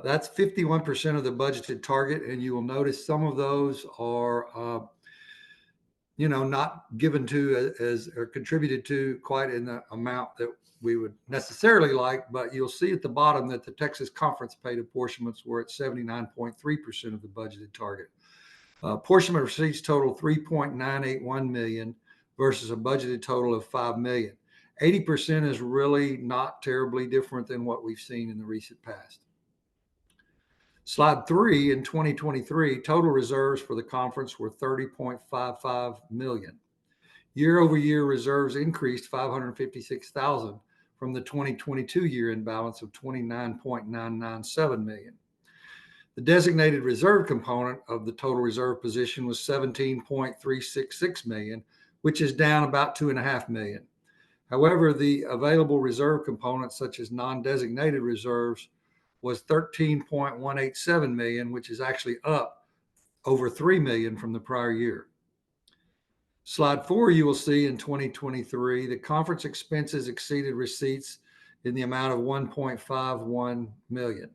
That's 51% of the budgeted target, and you will notice some of those are not given to as or contributed to quite in the amount that we would necessarily like, but you'll see at the bottom that the Texas Conference paid apportionments were at 79.3% of the budgeted target. Apportionment receipts total $3.981 million versus a budgeted total of $5 million. 80% is really not terribly different than what we've seen in the recent past. Slide 3, in 2023, total reserves for the conference were $30.55 million. Year over year reserves increased $556,000 from the 2022 year-end balance of $29.997 million. The designated reserve component of the total reserve position was $17.366 million, which is down about $2.5 million. However, the available reserve components, such as non-designated reserves, was $13.187 million, which is actually up over $3 million from the prior year. Slide 4, you will see in 2023, the conference expenses exceeded receipts in the amount of $1.51 million.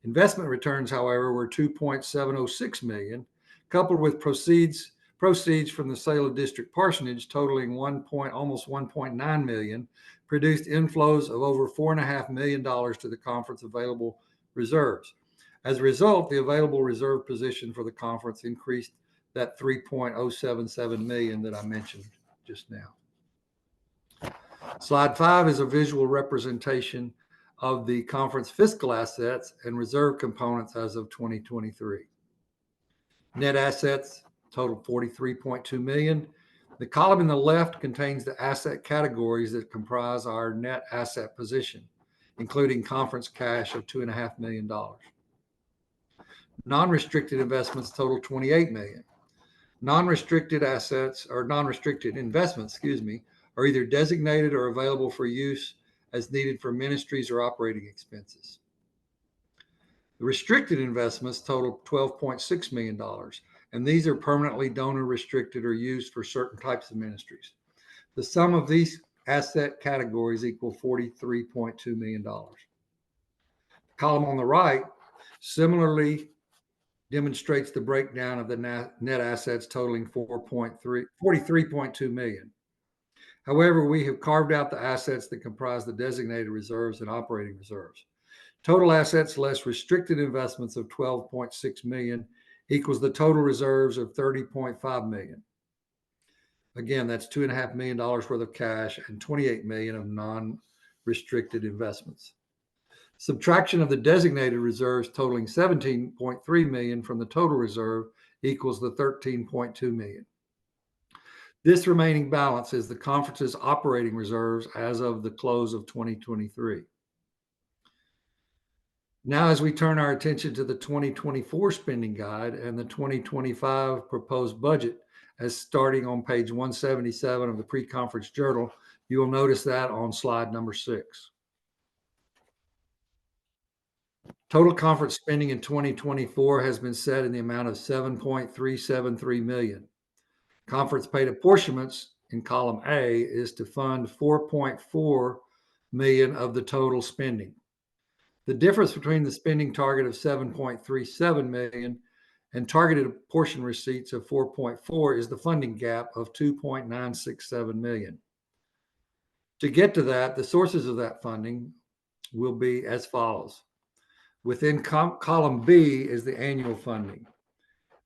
Investment returns, however, were $2.706 million, coupled with proceeds proceeds from the sale of district parsonage totaling almost 1.9 million produced inflows of over $4.5 million to the conference available reserves. As a result, the available reserve position for the conference increased that 3.077 million that I mentioned just now. Slide 5 is a visual representation of the conference fiscal assets and reserve components as of 2023. Net assets total 43.2 million. The column in the left contains the asset categories that comprise our net asset position, including conference cash of $2.5 million. Non-restricted investments total 28 million. Non-restricted assets or non-restricted investments, are either designated or available for use as needed for ministries or operating expenses. The restricted investments total $12.6 million, and these are permanently donor restricted or used for certain types of ministries. The sum of these asset categories equal $43.2 million. The column on the right similarly demonstrates the breakdown of the net assets totaling 43.2 million. However, we have carved out the assets that comprise the designated reserves and operating reserves. Total assets less restricted investments of 12.6 million equals the total reserves of 30.5 million. Again, that's $2.5 million worth of cash and 28 million of non-restricted investments. Subtraction of the designated reserves totaling 17.3 million from the total reserve equals the 13.2 million. This remaining balance is the conference's operating reserves as of the close of 2023. Now, as we turn our attention to the 2024 spending guide and the 2025 proposed budget, as starting on page 177 of the pre-conference journal, you will notice that on slide number 6. Total conference spending in 2024 has been set in the amount of 7.373 million. Conference paid apportionments in column A is to fund 4.4 million of the total spending. The difference between the spending target of 7.37 million and targeted apportion receipts of 4.4 is the funding gap of 2.967 million. To get to that, the sources of that funding will be as follows. Within column B is the annual funding.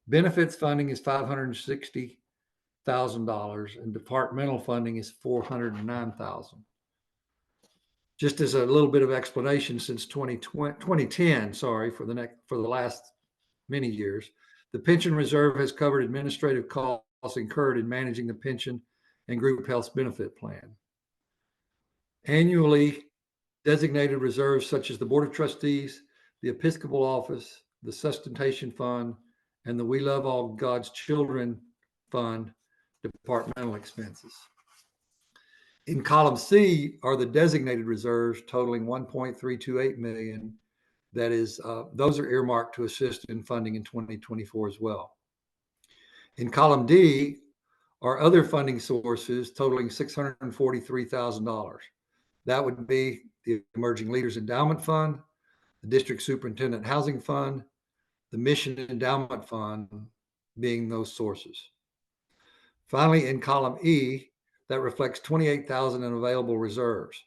Benefits funding is $560,000 and departmental funding is $409,000. Just as a little bit of explanation, since 2010, for the last many years, the pension reserve has covered administrative costs incurred in managing the pension and group health benefit plan. Annually, designated reserves such as the Board of Trustees, the Episcopal Office, the Sustentation Fund, and the We Love All God's Children Fund departmental expenses. In column C are the designated reserves totaling 1.328 million. That is, those are earmarked to assist in funding in 2024 as well. In column D are other funding sources totaling $643,000. That would be the Emerging Leaders Endowment Fund, the District Superintendent Housing Fund, the Mission Endowment Fund being those sources. Finally, in column E, that reflects 28,000 in available reserves.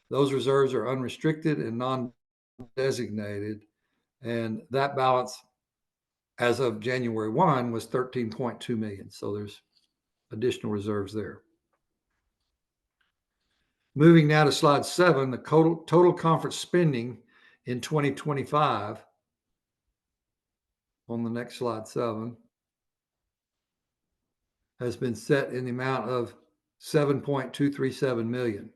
Those reserves are unrestricted and non-designated, and that balance as of January 1 was 13.2 million. So there's additional reserves there. Moving now to slide 7, the total conference spending in 2025 on the next slide 7 has been set in the amount of 7.237 million.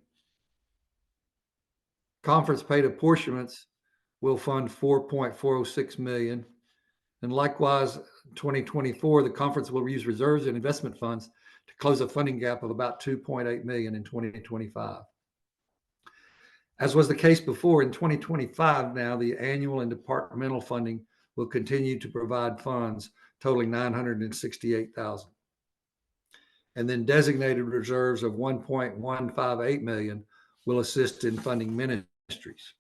Conference paid apportionments will fund 4.406 million. And likewise, 2024, the conference will use reserves and investment funds to close a funding gap of about 2.8 million in 2025. As was the case before, in 2025 now, the annual and departmental funding will continue to provide funds totaling 968,000. And then designated reserves of 1.158 million will assist in funding ministries.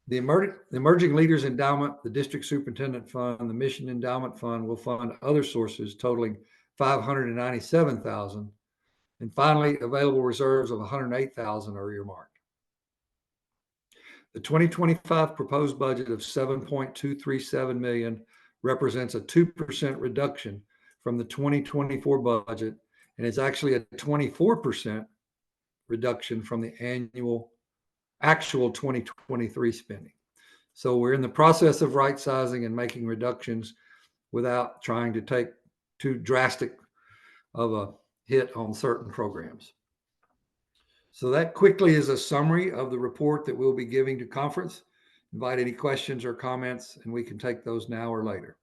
The Emerging Leaders Endowment, the District Superintendent Fund, the Mission Endowment Fund will fund other sources totaling $597,000. And finally, available reserves of $108,000 are earmarked. The 2025 proposed budget of $7.237 million represents a 2% reduction from the 2024 budget, and is actually a 24% reduction from the actual 2023 spending. So we're in the process of right sizing and making reductions without trying to take too drastic of a hit on certain programs. So that quickly is a summary of the report that we'll be giving to conference. Invite any questions or comments, and we can take those now or later.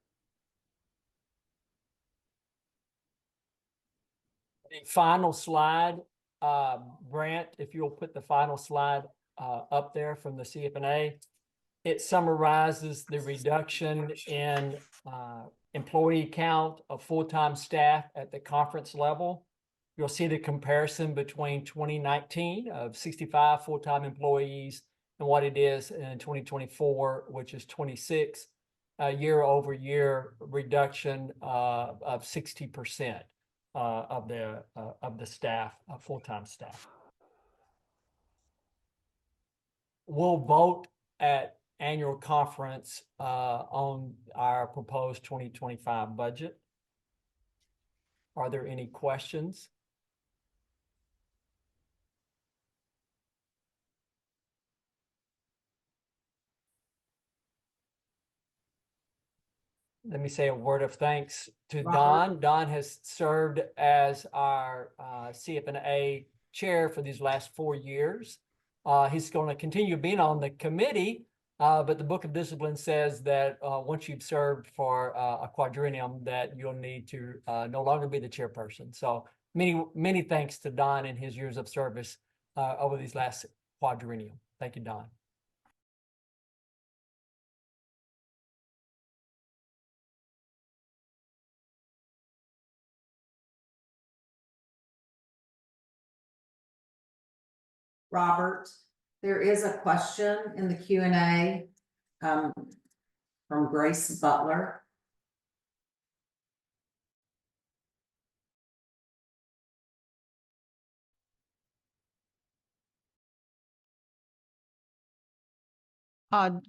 The final slide, Brant, if you'll put the final slide up there from the CFNA, it summarizes the reduction in employee count of full-time staff at the conference level. You'll see the comparison between 2019 of 65 full-time employees and what it is in 2024, which is 26, year-over-year reduction of 60% of the staff, full-time staff. We'll vote at annual conference on our proposed 2025 budget. Are there any questions? Let me say a word of thanks to Don. Don has served as our CFNA chair for these last 4 years. He's going to continue being on the committee, but the Book of Discipline says that once you've served for a quadrennium, that you'll need to no longer be the chairperson. So many thanks to Don and his years of service over these last quadrennium. Thank you, Don. Robert, there is a question in the Q&A from Grace Butler.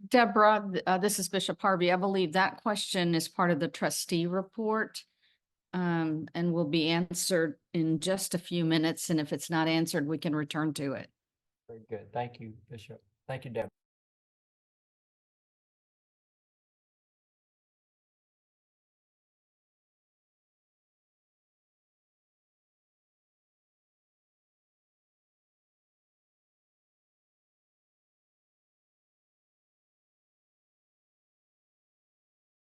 Deborah, this is Bishop Harvey. I believe that question is part of the trustee report and will be answered in just a few minutes. And if it's not answered, we can return to it. Very good. Thank you, Bishop. Thank you, Deborah.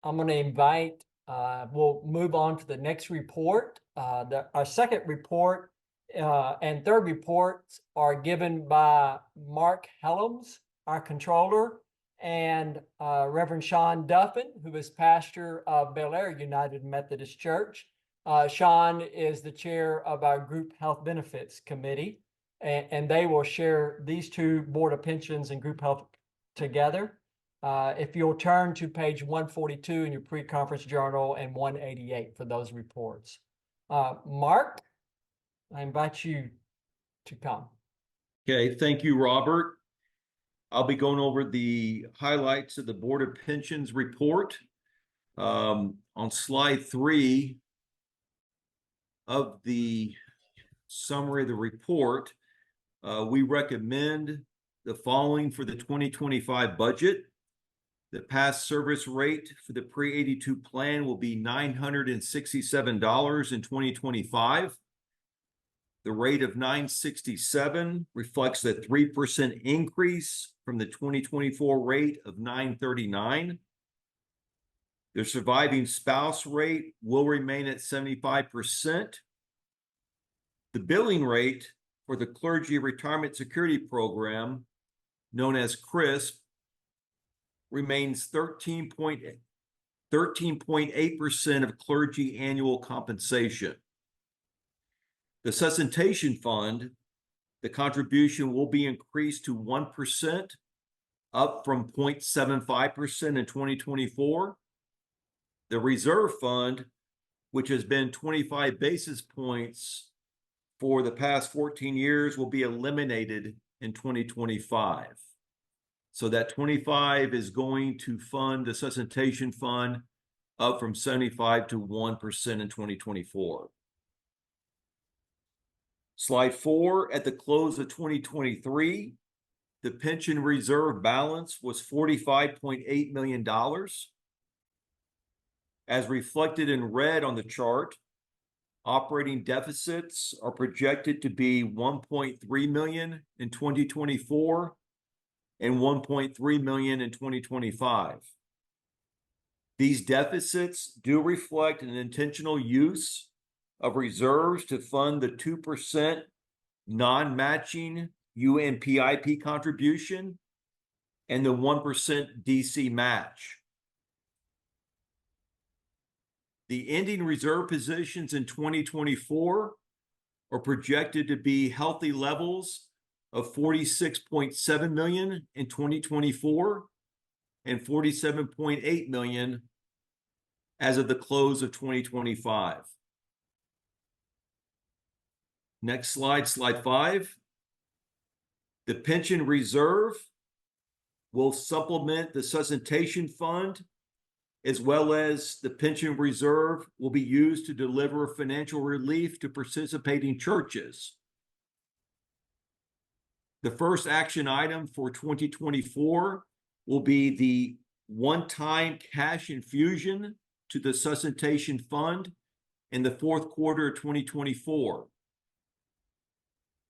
I'm going to invite, we'll move on to the next report. Our second report and third reports are given by Mark Helms, our controller, and Reverend Sean Duffin, who is pastor of Bel Air United Methodist Church. Sean is the chair of our Group Health Benefits Committee, and they will share these two, Board of Pensions and Group Health, together. If you'll turn to page 142 in your pre-conference journal and 188 for those reports. Mark, I invite you to come. Okay, thank you, Robert. I'll be going over the highlights of the Board of Pensions report. On slide 3 of the summary of the report, we recommend the following for the 2025 budget. The past service rate for the pre-82 plan will be $967 in 2025. The rate of $967 reflects the 3% increase from the 2024 rate of $939. The surviving spouse rate will remain at 75%. The billing rate for the Clergy Retirement Security Program, known as CRISP, remains 13.8% of clergy annual compensation. The Suscitation Fund, the contribution will be increased to 1%. up from 0.75% in 2024. The reserve fund, which has been 25 basis points for the past 14 years, will be eliminated in 2025. So that 25 is going to fund the suscitation fund up from 75 to 1% in 2024. Slide 4, at the close of 2023, the pension reserve balance was $45.8 million. As reflected in red on the chart, operating deficits are projected to be 1.3 million in 2024 and 1.3 million in 2025. These deficits do reflect an intentional use of reserves to fund the 2% non-matching UNPIP contribution and the 1% DC match. The ending reserve positions in 2024 are projected to be healthy levels of 46.7 million in 2024 and 47.8 million as of the close of 2025. Next slide, slide 5. The pension reserve will supplement the suscitation fund, as well as the pension reserve will be used to deliver financial relief to participating churches. The first action item for 2024 will be the one-time cash infusion to the suscitation fund in the fourth quarter of 2024.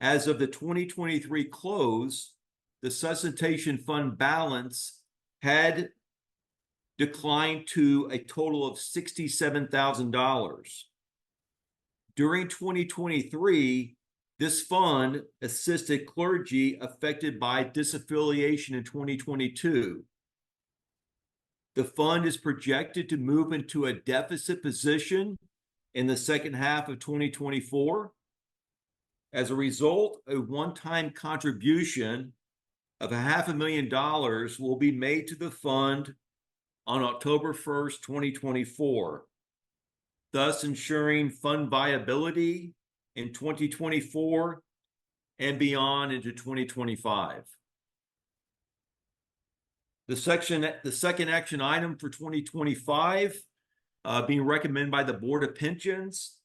As of the 2023 close, the suscitation fund balance had declined to a total of $67,000. During 2023, this fund assisted clergy affected by disaffiliation in 2022. The fund is projected to move into a deficit position in the second half of 2024. As a result, a one-time contribution of $500,000 will be made to the fund on October 1st, 2024, thus ensuring fund viability in 2024 and beyond into 2025. The second action item for 2025, being recommended by the Board of Pensions,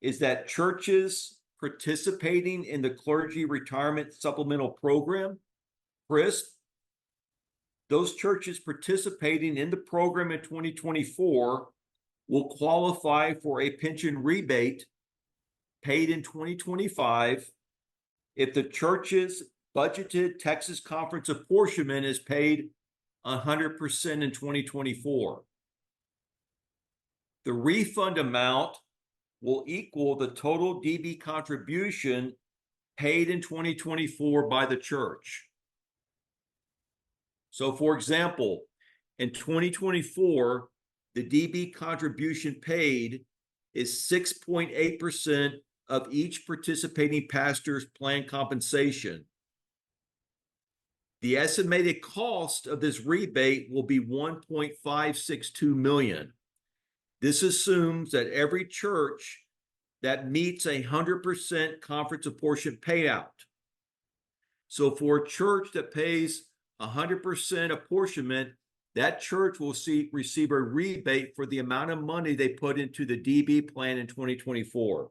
is that churches participating in the Clergy Retirement Supplemental Program, CRSP, those churches participating in the program in 2024 will qualify for a pension rebate paid in 2025 if the church's budgeted Texas Conference apportionment is paid 100% in 2024. The refund amount will equal the total DB contribution paid in 2024 by the church. So, for example, in 2024, the DB contribution paid is 6.8% of each participating pastor's planned compensation. The estimated cost of this rebate will be $1.562 million. This assumes that every church that meets 100% conference apportionment payout. So for a church that pays 100% apportionment, that church will receive a rebate for the amount of money they put into the DB plan in 2024.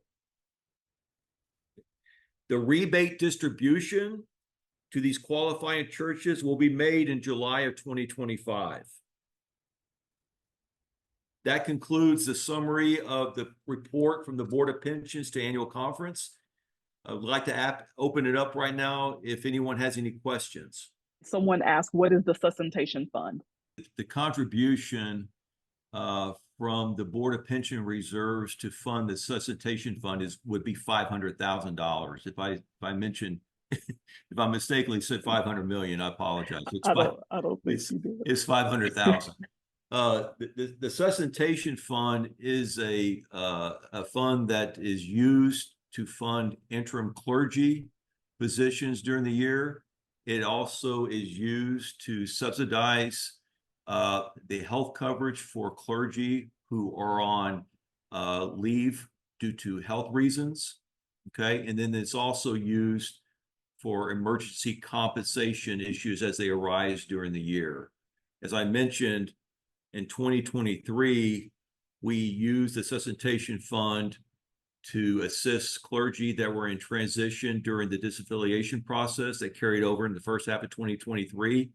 The rebate distribution to these qualifying churches will be made in July of 2025. That concludes the summary of the report from the Board of Pensions to annual conference. I would like to open it up right now if anyone has any questions. Someone asked, what is the suscitation fund? The contribution from the Board of Pension Reserves to fund the suscitation fund would be $500,000. If I mentioned, if I mistakenly said 500 million, I apologize. I don't think you did. It's 500,000. The suscitation fund is a fund that is used to fund interim clergy positions during the year. It also is used to subsidize the health coverage for clergy who are on leave due to health reasons. Okay, and then it's also used for emergency compensation issues as they arise during the year. As I mentioned, in 2023, we used the Suscitation Fund to assist clergy that were in transition during the disaffiliation process that carried over in the first half of 2023.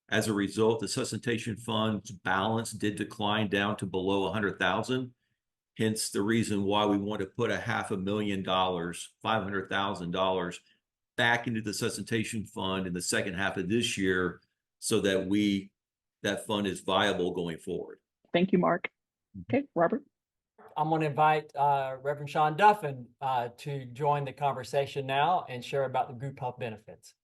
As a result, the Suscitation Fund's balance did decline down to below 100,000. Hence the reason why we want to put $500,000, $500,000 back into the Suscitation Fund in the second half of this year so that that fund is viable going forward. Thank you, Mark. Okay, Robert. I'm going to invite Reverend Sean Duffin to join the conversation now and share about the group health benefits.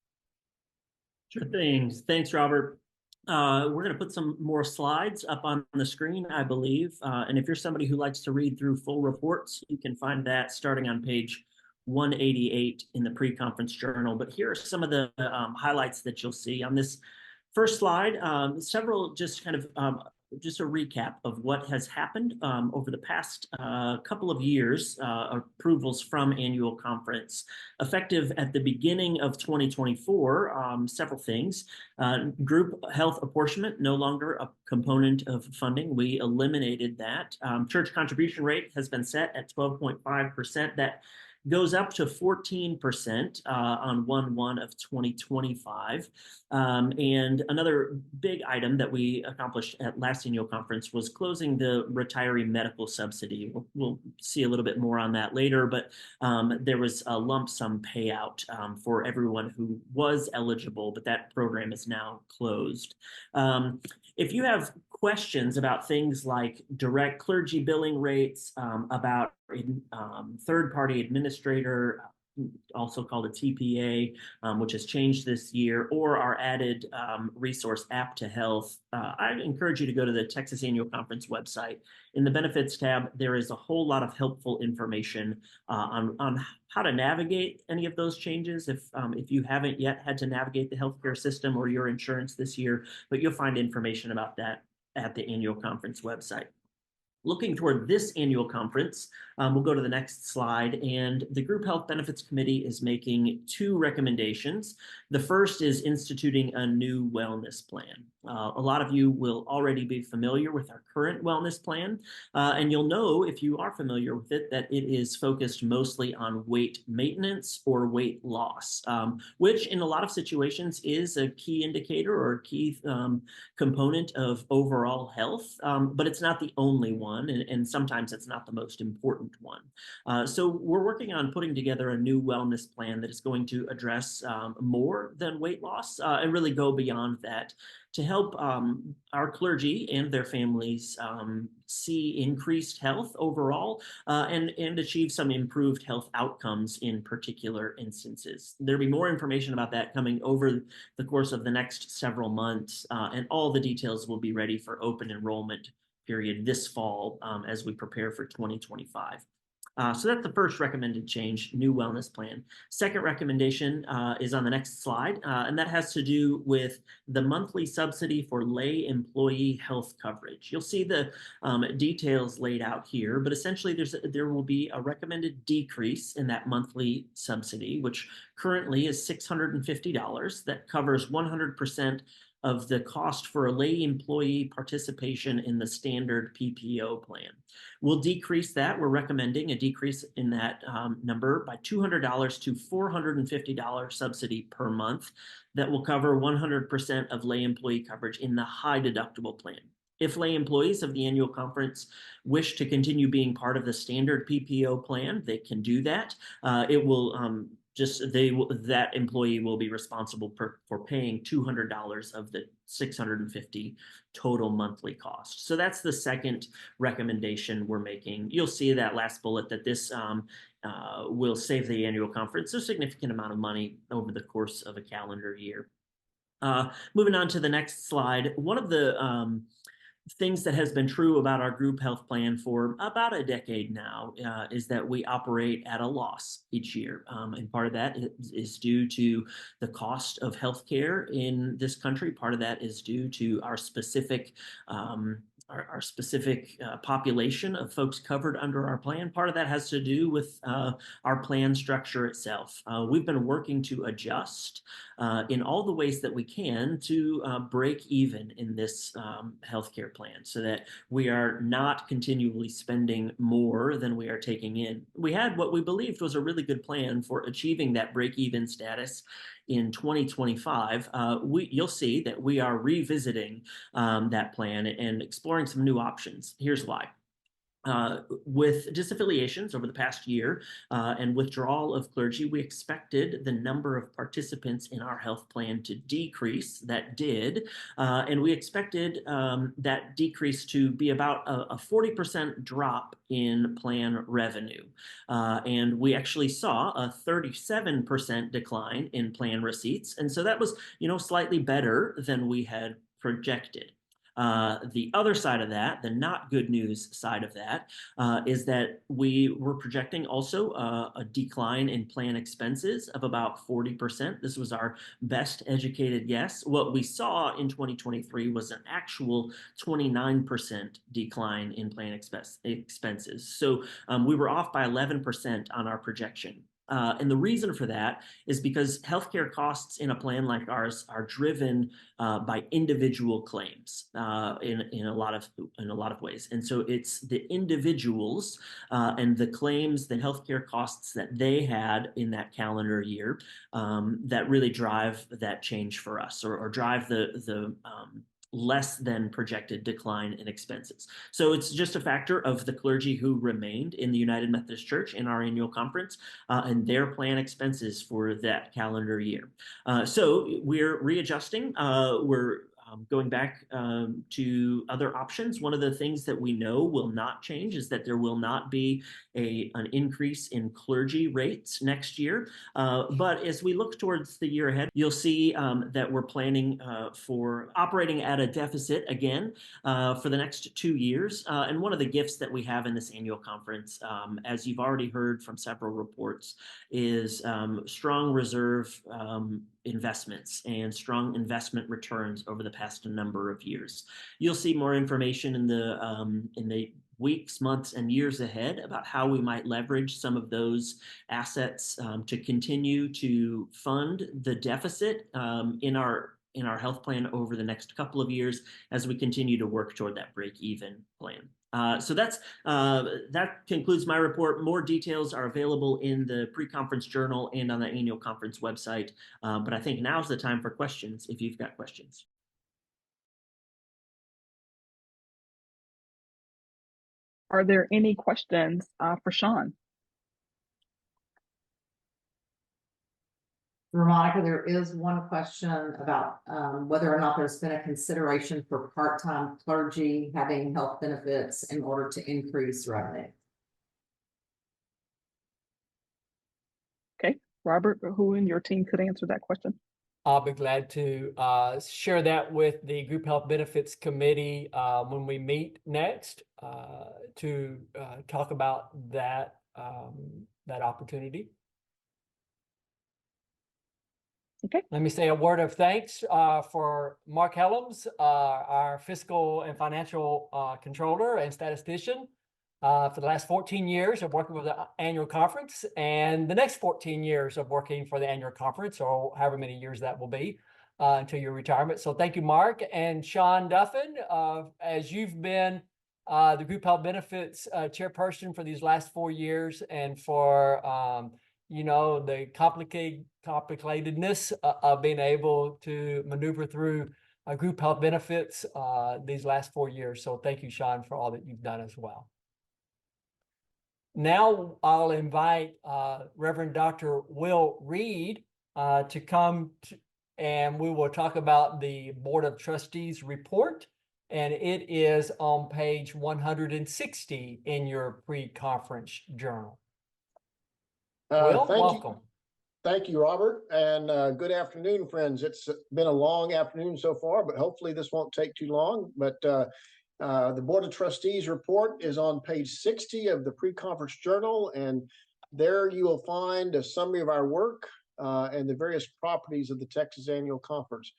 Sure thing. Thanks, Robert. We're going to put some more slides up on the screen, I believe. And if you're somebody who likes to read through full reports, you can find that starting on page 188 in the pre-conference journal. But here are some of the highlights that you'll see on this first slide. Several just kind of just a recap of what has happened over the past couple of years, approvals from annual conference. Effective at the beginning of 2024, several things. Group health apportionment, no longer a component of funding. We eliminated that. Church contribution rate has been set at 12.5%. That goes up to 14% on 1/1 of 2025. And another big item that we accomplished at last annual conference was closing the retiree medical subsidy. We'll see a little bit more on that later, but there was a lump sum payout for everyone who was eligible, but that program is now closed. If you have questions about things like direct clergy billing rates, about third-party administrator, also called a TPA, which has changed this year, or our added resource App to Health, I encourage you to go to the Texas Annual Conference website. In the Benefits tab, there is a whole lot of helpful information on how to navigate any of those changes if you haven't yet had to navigate the healthcare system or your insurance this year, but you'll find information about that at the annual conference website. Looking toward this annual conference, we'll go to the next slide, and the Group Health Benefits Committee is making two recommendations. The first is instituting a new wellness plan. A lot of you will already be familiar with our current wellness plan, and you'll know, if you are familiar with it, that it is focused mostly on weight maintenance or weight loss, which in a lot of situations is a key indicator or a key component of overall health, but it's not the only one. And sometimes it's not the most important one. So we're working on putting together a new wellness plan that is going to address more than weight loss and really go beyond that to help our clergy and their families see increased health overall and achieve some improved health outcomes in particular instances. There'll be more information about that coming over the course of the next several months, and all the details will be ready for open enrollment period this fall as we prepare for 2025. So that's the first recommended change, new wellness plan. Second recommendation is on the next slide, and that has to do with the monthly subsidy for lay employee health coverage. You'll see the details laid out here, but essentially there will be a recommended decrease in that monthly subsidy, which currently is $650. That covers 100% of the cost for a lay employee participation in the standard PPO plan. We'll decrease that. We're recommending a decrease in that number by $200 to $450 subsidy per month that will cover 100% of lay employee coverage in the high deductible plan. If lay employees of the annual conference wish to continue being part of the standard PPO plan, they can do that. It will that employee will be responsible for paying $200 of the $650 total monthly cost. So that's the second recommendation we're making. You'll see that last bullet that this will save the annual conference a significant amount of money over the course of a calendar year. Moving on to the next slide, one of the things that has been true about our group health plan for about a decade now is that we operate at a loss each year. And part of that is due to the cost of healthcare in this country. Part of that is due to our specific population of folks covered under our plan. Part of that has to do with our plan structure itself. We've been working to adjust in all the ways that we can to break even in this healthcare plan so that we are not continually spending more than we are taking in. We had what we believed was a really good plan for achieving that break-even status in 2025. You'll see that we are revisiting that plan and exploring some new options. Here's why. With disaffiliations over the past year and withdrawal of clergy, we expected the number of participants in our health plan to decrease. That did. And we expected that decrease to be about a 40% drop in plan revenue. And we actually saw a 37% decline in plan receipts. And so that was, slightly better than we had projected. The other side of that, the not good news side of that, is that we were projecting also a decline in plan expenses of about 40%. This was our best educated guess. What we saw in 2023 was an actual 29% decline in plan expenses. So we were off by 11% on our projection. And the reason for that is because healthcare costs in a plan like ours are driven by individual claims in a lot of ways. And so it's the individuals and the claims, the healthcare costs that they had in that calendar year that really drive that change for us, or drive the less than projected decline in expenses. So it's just a factor of the clergy who remained in the United Methodist Church in our annual conference and their plan expenses for that calendar year. So we're readjusting. We're going back to other options. One of the things that we know will not change is that there will not be an increase in clergy rates next year. But as we look towards the year ahead, you'll see that we're planning for operating at a deficit again for the next 2 years. And one of the gifts that we have in this annual conference, as you've already heard from several reports, is strong reserve investments and strong investment returns over the past number of years. You'll see more information in the weeks, months, and years ahead about how we might leverage some of those assets to continue to fund the deficit in our health plan over the next couple of years as we continue to work toward that break-even plan. So that concludes my report. More details are available in the pre-conference journal and on the annual conference website. But I think now's the time for questions if you've got questions. Are there any questions for Sean? Monica, there is one question about whether or not there's been a consideration for part-time clergy having health benefits in order to increase revenue. Okay, Robert, who in your team could answer that question? I'll be glad to share that with the Group Health Benefits Committee when we meet next to talk about that opportunity. Okay. Let me say a word of thanks for Mark Helms, our fiscal and financial controller and statistician, for the last 14 years of working with the annual conference and the next 14 years of working for the annual conference, or however many years that will be until your retirement. So thank you, Mark. And Sean Duffin, as you've been the Group Health Benefits chairperson for these last 4 years, and for the complicatedness of being able to maneuver through group health benefits these last 4 years. So thank you, Sean, for all that you've done as well. Now I'll invite Reverend Dr. Will Reed to come and we will talk about the Board of Trustees report. And it is on page 160 in your pre-conference journal. Will, welcome. Thank you, Robert, and good afternoon, friends. It's been a long afternoon so far, but hopefully this won't take too long. But The Board of Trustees report is on page 60 of the pre-conference journal, and there you will find a summary of our work and the various properties of the Texas Annual Conference.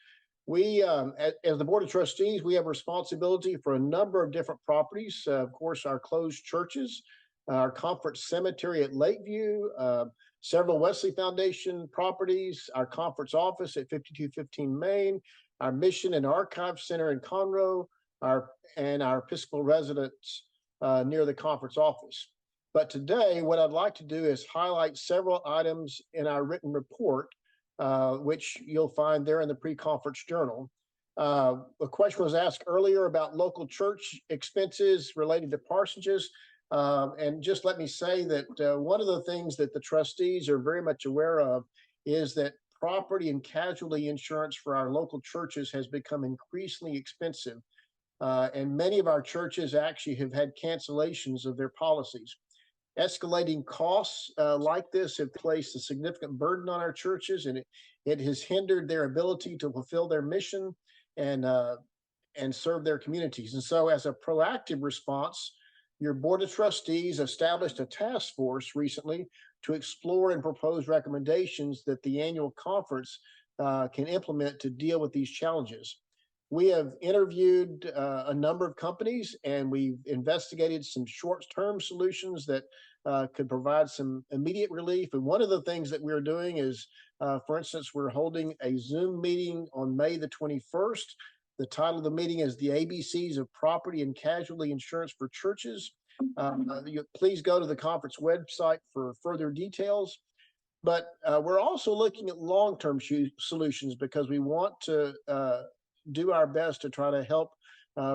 We, as the Board of Trustees, we have responsibility for a number of different properties. Of course, our closed churches, our conference cemetery at Lakeview, several Wesley Foundation properties, our conference office at 5215 Main, our mission and archive center in Conroe, our Episcopal residence near the conference office. But today, what I'd like to do is highlight several items in our written report, which you'll find there in the pre-conference journal. A question was asked earlier about local church expenses related to parsonages. And just let me say that one of the things that the trustees are very much aware of is that property and casualty insurance for our local churches has become increasingly expensive. And many of our churches actually have had cancellations of their policies. Escalating costs like this have placed a significant burden on our churches, and it has hindered their ability to fulfill their mission and serve their communities. And so as a proactive response, your Board of Trustees established a task force recently to explore and propose recommendations that the annual conference can implement to deal with these challenges. We have interviewed a number of companies, and we've investigated some short-term solutions that could provide some immediate relief. And one of the things that we're doing is, for instance, we're holding a Zoom meeting on May the 21st. The title of the meeting is The ABCs of Property and Casualty Insurance for Churches. Please go to the conference website for further details. But we're also looking at long-term solutions because we want to do our best to try to help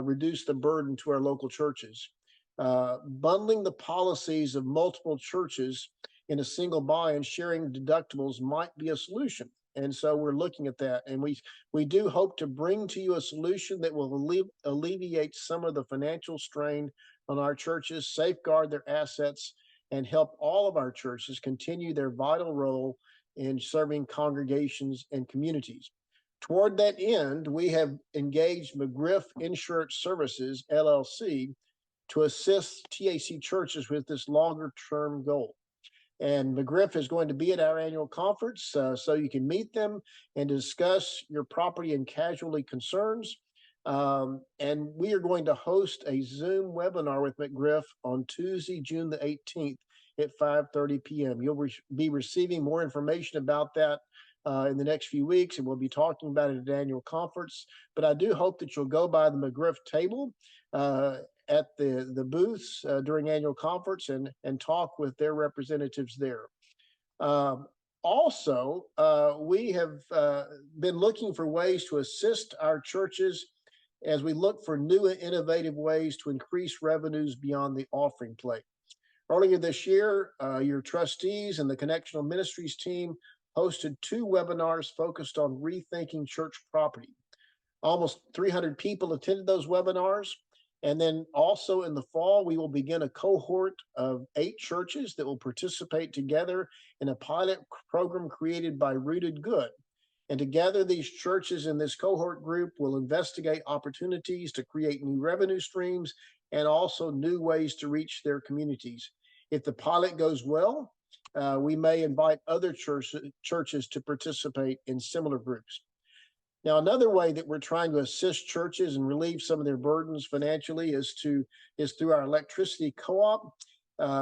reduce the burden to our local churches. Bundling the policies of multiple churches in a single buy and sharing deductibles might be a solution. And so we're looking at that. And we do hope to bring to you a solution that will alleviate some of the financial strain on our churches, safeguard their assets, and help all of our churches continue their vital role in serving congregations and communities. Toward that end, we have engaged McGriff Insurance Services, LLC, to assist TAC churches with this longer-term goal. And McGriff is going to be at our annual conference, so you can meet them and discuss your property and casualty concerns. And we are going to host a Zoom webinar with McGriff on Tuesday, June the 18th at 5:30 p.m. You'll be receiving more information about that in the next few weeks, and we'll be talking about it at the annual conference. But I do hope that you'll go by the McGriff table at the booths during annual conference and talk with their representatives there. Also, we have been looking for ways to assist our churches as we look for new and innovative ways to increase revenues beyond the offering plate. Earlier this year, your trustees and the Connectional Ministries team hosted 2 webinars focused on rethinking church property. Almost 300 people attended those webinars. And then also in the fall, we will begin a cohort of 8 churches that will participate together in a pilot program created by Rooted Good. And together, these churches in this cohort group will investigate opportunities to create new revenue streams and also new ways to reach their communities. If the pilot goes well, we may invite other churches to participate in similar groups. Now, another way that we're trying to assist churches and relieve some of their burdens financially is through our electricity co-op.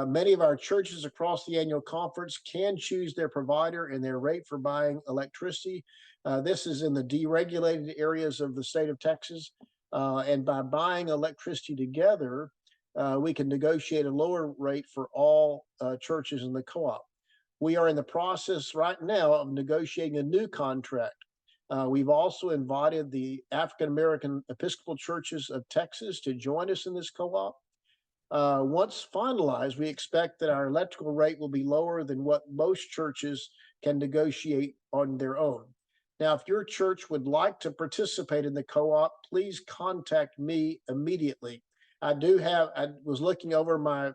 Many of our churches across the annual conference can choose their provider and their rate for buying electricity. This is in the deregulated areas of the state of Texas. And by buying electricity together, we can negotiate a lower rate for all churches in the co-op. We are in the process right now of negotiating a new contract. We've also invited the African American Episcopal Churches of Texas to join us in this co-op. Once finalized, we expect that our electrical rate will be lower than what most churches can negotiate on their own. Now, if your church would like to participate in the co-op, please contact me immediately. I was looking over my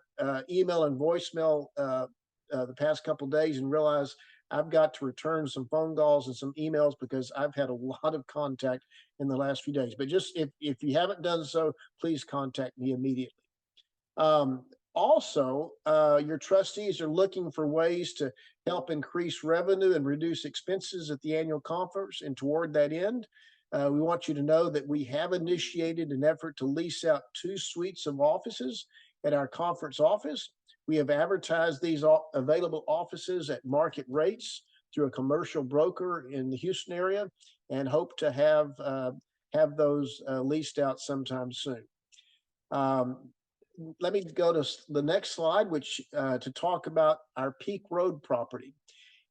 email and voicemail the past couple of days and realized I've got to return some phone calls and some emails because I've had a lot of contact in the last few days. But just if you haven't done so, please contact me immediately. Also, your trustees are looking for ways to help increase revenue and reduce expenses at the annual conference. And toward that end, we want you to know that we have initiated an effort to lease out 2 suites of offices at our conference office. We have advertised these available offices at market rates through a commercial broker in the Houston area and hope to have those leased out sometime soon. Let me go to the next slide, which to talk about our Peak Road property.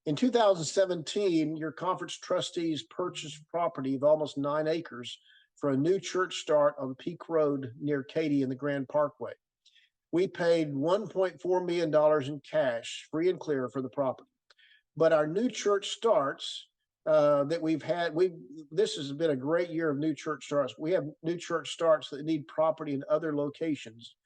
In 2017, your conference trustees purchased property of almost 9 acres for a new church start on Peak Road near Katy in the Grand Parkway. We paid $1.4 million in cash, free and clear, for the property. But our new church starts that we've had, this has been a great year of new church starts. We have new church starts that need property in other locations.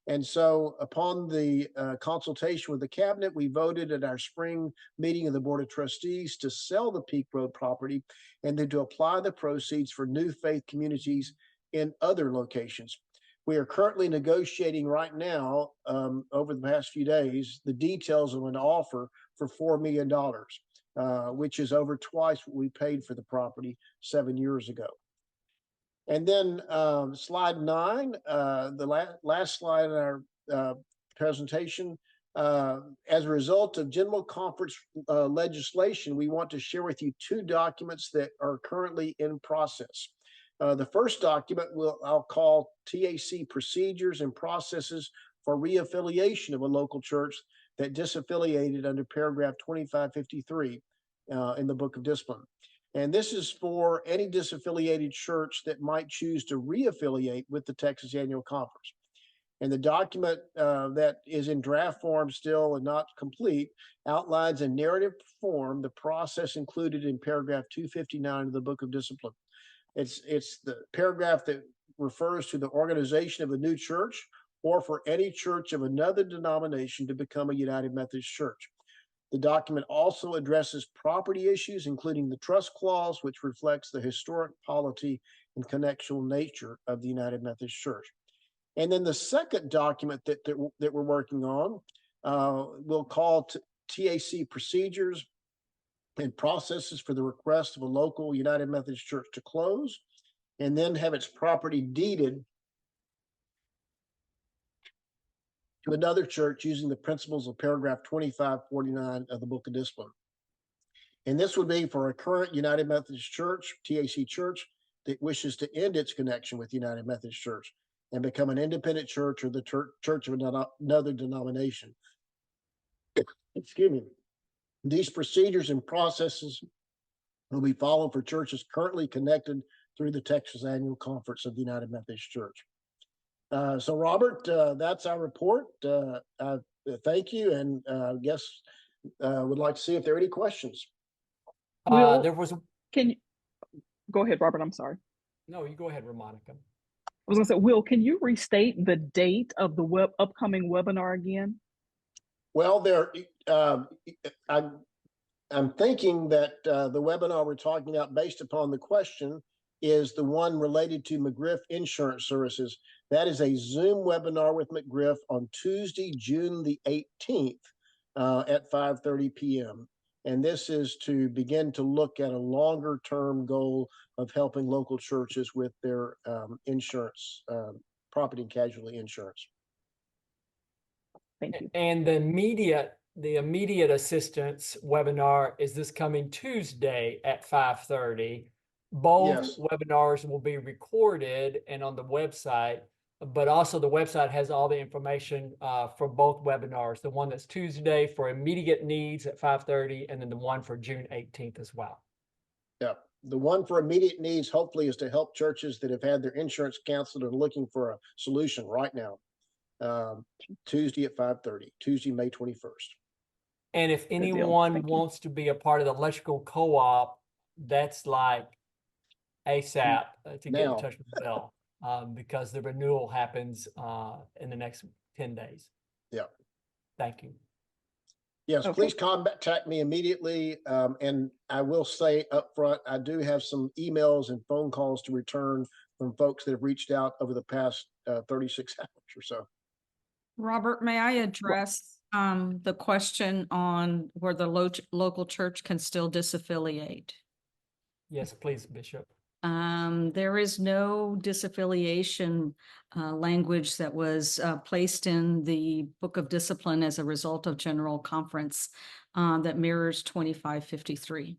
And so upon the consultation with the cabinet, we voted at our spring meeting of the Board of Trustees to sell the Peak Road property and then to apply the proceeds for new faith communities in other locations. We are currently negotiating right now, over the past few days, the details of an offer for $4 million, which is over twice what we paid for the property 7 years ago. And then slide 9, the last slide in our presentation. As a result of general conference legislation, we want to share with you 2 documents that are currently in process. The first document I'll call TAC Procedures and Processes for Reaffiliation of a Local Church that disaffiliated under paragraph 2553 in the Book of Discipline. And this is for any disaffiliated church that might choose to reaffiliate with the Texas Annual Conference. And the document that is in draft form still and not complete outlines in narrative form the process included in paragraph 259 of the Book of Discipline. It's the paragraph that refers to the organization of a new church or for any church of another denomination to become a United Methodist Church. The document also addresses property issues, including the trust clause, which reflects the historic polity and connectional nature of the United Methodist Church. And then the second document that we're working on, we'll call TAC Procedures and Processes for the Request of a Local United Methodist Church to Close, and then have its property deeded to another church using the principles of paragraph 2549 of the Book of Discipline. And this would be for a current United Methodist Church, TAC church, that wishes to end its connection with United Methodist Church and become an independent church or the church of another denomination. Excuse me. These procedures and processes will be followed for churches currently connected through the Texas Annual Conference of the United Methodist Church. So Robert, that's our report. Thank you, and I guess would like to see if there are any questions. Will, there was. Can you go ahead, Robert? I'm sorry. No, you go ahead, Ramonica. I was going to say, Will, can you restate the date of the upcoming webinar again? Well, I'm thinking that the webinar we're talking about, based upon the question, is the one related to McGriff Insurance Services. That is a Zoom webinar with McGriff on Tuesday, June the 18th at 5:30 p.m. And this is to begin to look at a longer term goal of helping local churches with their insurance, property and casualty insurance. Thank you. And the immediate assistance webinar is this coming Tuesday at 5:30. Both webinars will be recorded and on the website, but also the website has all the information for both webinars. The one that's Tuesday for immediate needs at 5:30, and then the one for June 18th as well. Yeah, the one for immediate needs hopefully is to help churches that have had their insurance canceled and looking for a solution right now. Tuesday at 5:30, Tuesday, May 21st. And if anyone wants to be a part of the electrical co-op, that's like ASAP to get in touch with Bill, because the renewal happens in the next 10 days. Yeah. Thank you. Yes, Okay. please contact me immediately. And I will say up front, I do have some emails and phone calls to return from folks that have reached out over the past 36 hours or so. Robert, may I address the question on where the local church can still disaffiliate? Yes, please, Bishop. There is no disaffiliation language that was placed in the Book of Discipline as a result of General Conference that mirrors 2553.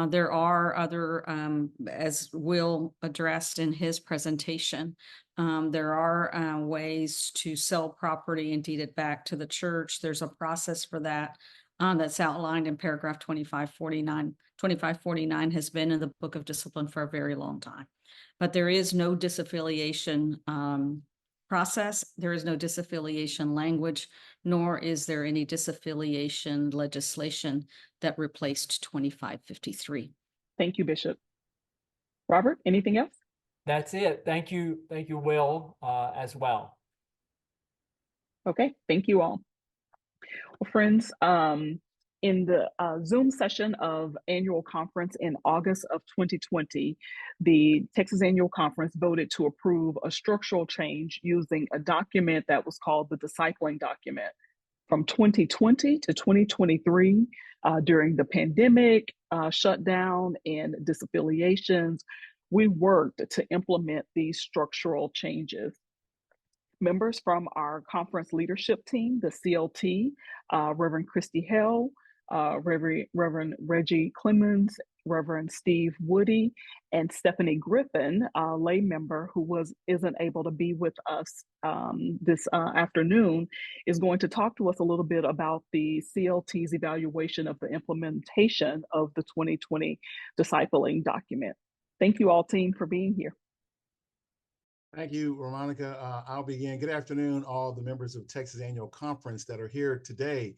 There are other, as Will addressed in his presentation, there are ways to sell property and deed it back to the church. There's a process for that that's outlined in paragraph 2549. 2549 has been in the Book of Discipline for a very long time, but there is no disaffiliation process. There is no disaffiliation language, nor is there any disaffiliation legislation that replaced 2553. Thank you, Bishop. Robert, anything else? That's it. Thank you, Will, as well. Okay, thank you all. Well, friends, in the Zoom session of annual conference in August of 2020, the Texas Annual Conference voted to approve a structural change using a document that was called the Discipling Document. From 2020 to 2023, during the pandemic, shutdown, and disaffiliations, we worked to implement these structural changes. Members from our conference leadership team, the CLT, Reverend Christy Hell, Reverend Reggie Clemens, Reverend Steve Woody, and Stephanie Griffin, a lay member who isn't able to be with us this afternoon, is going to talk to us a little bit about the CLT's evaluation of the implementation of the 2020 discipling document. Thank you all, team, for being here. Thank you, Romanica. I'll begin. Good afternoon, all the members of Texas Annual Conference that are here today.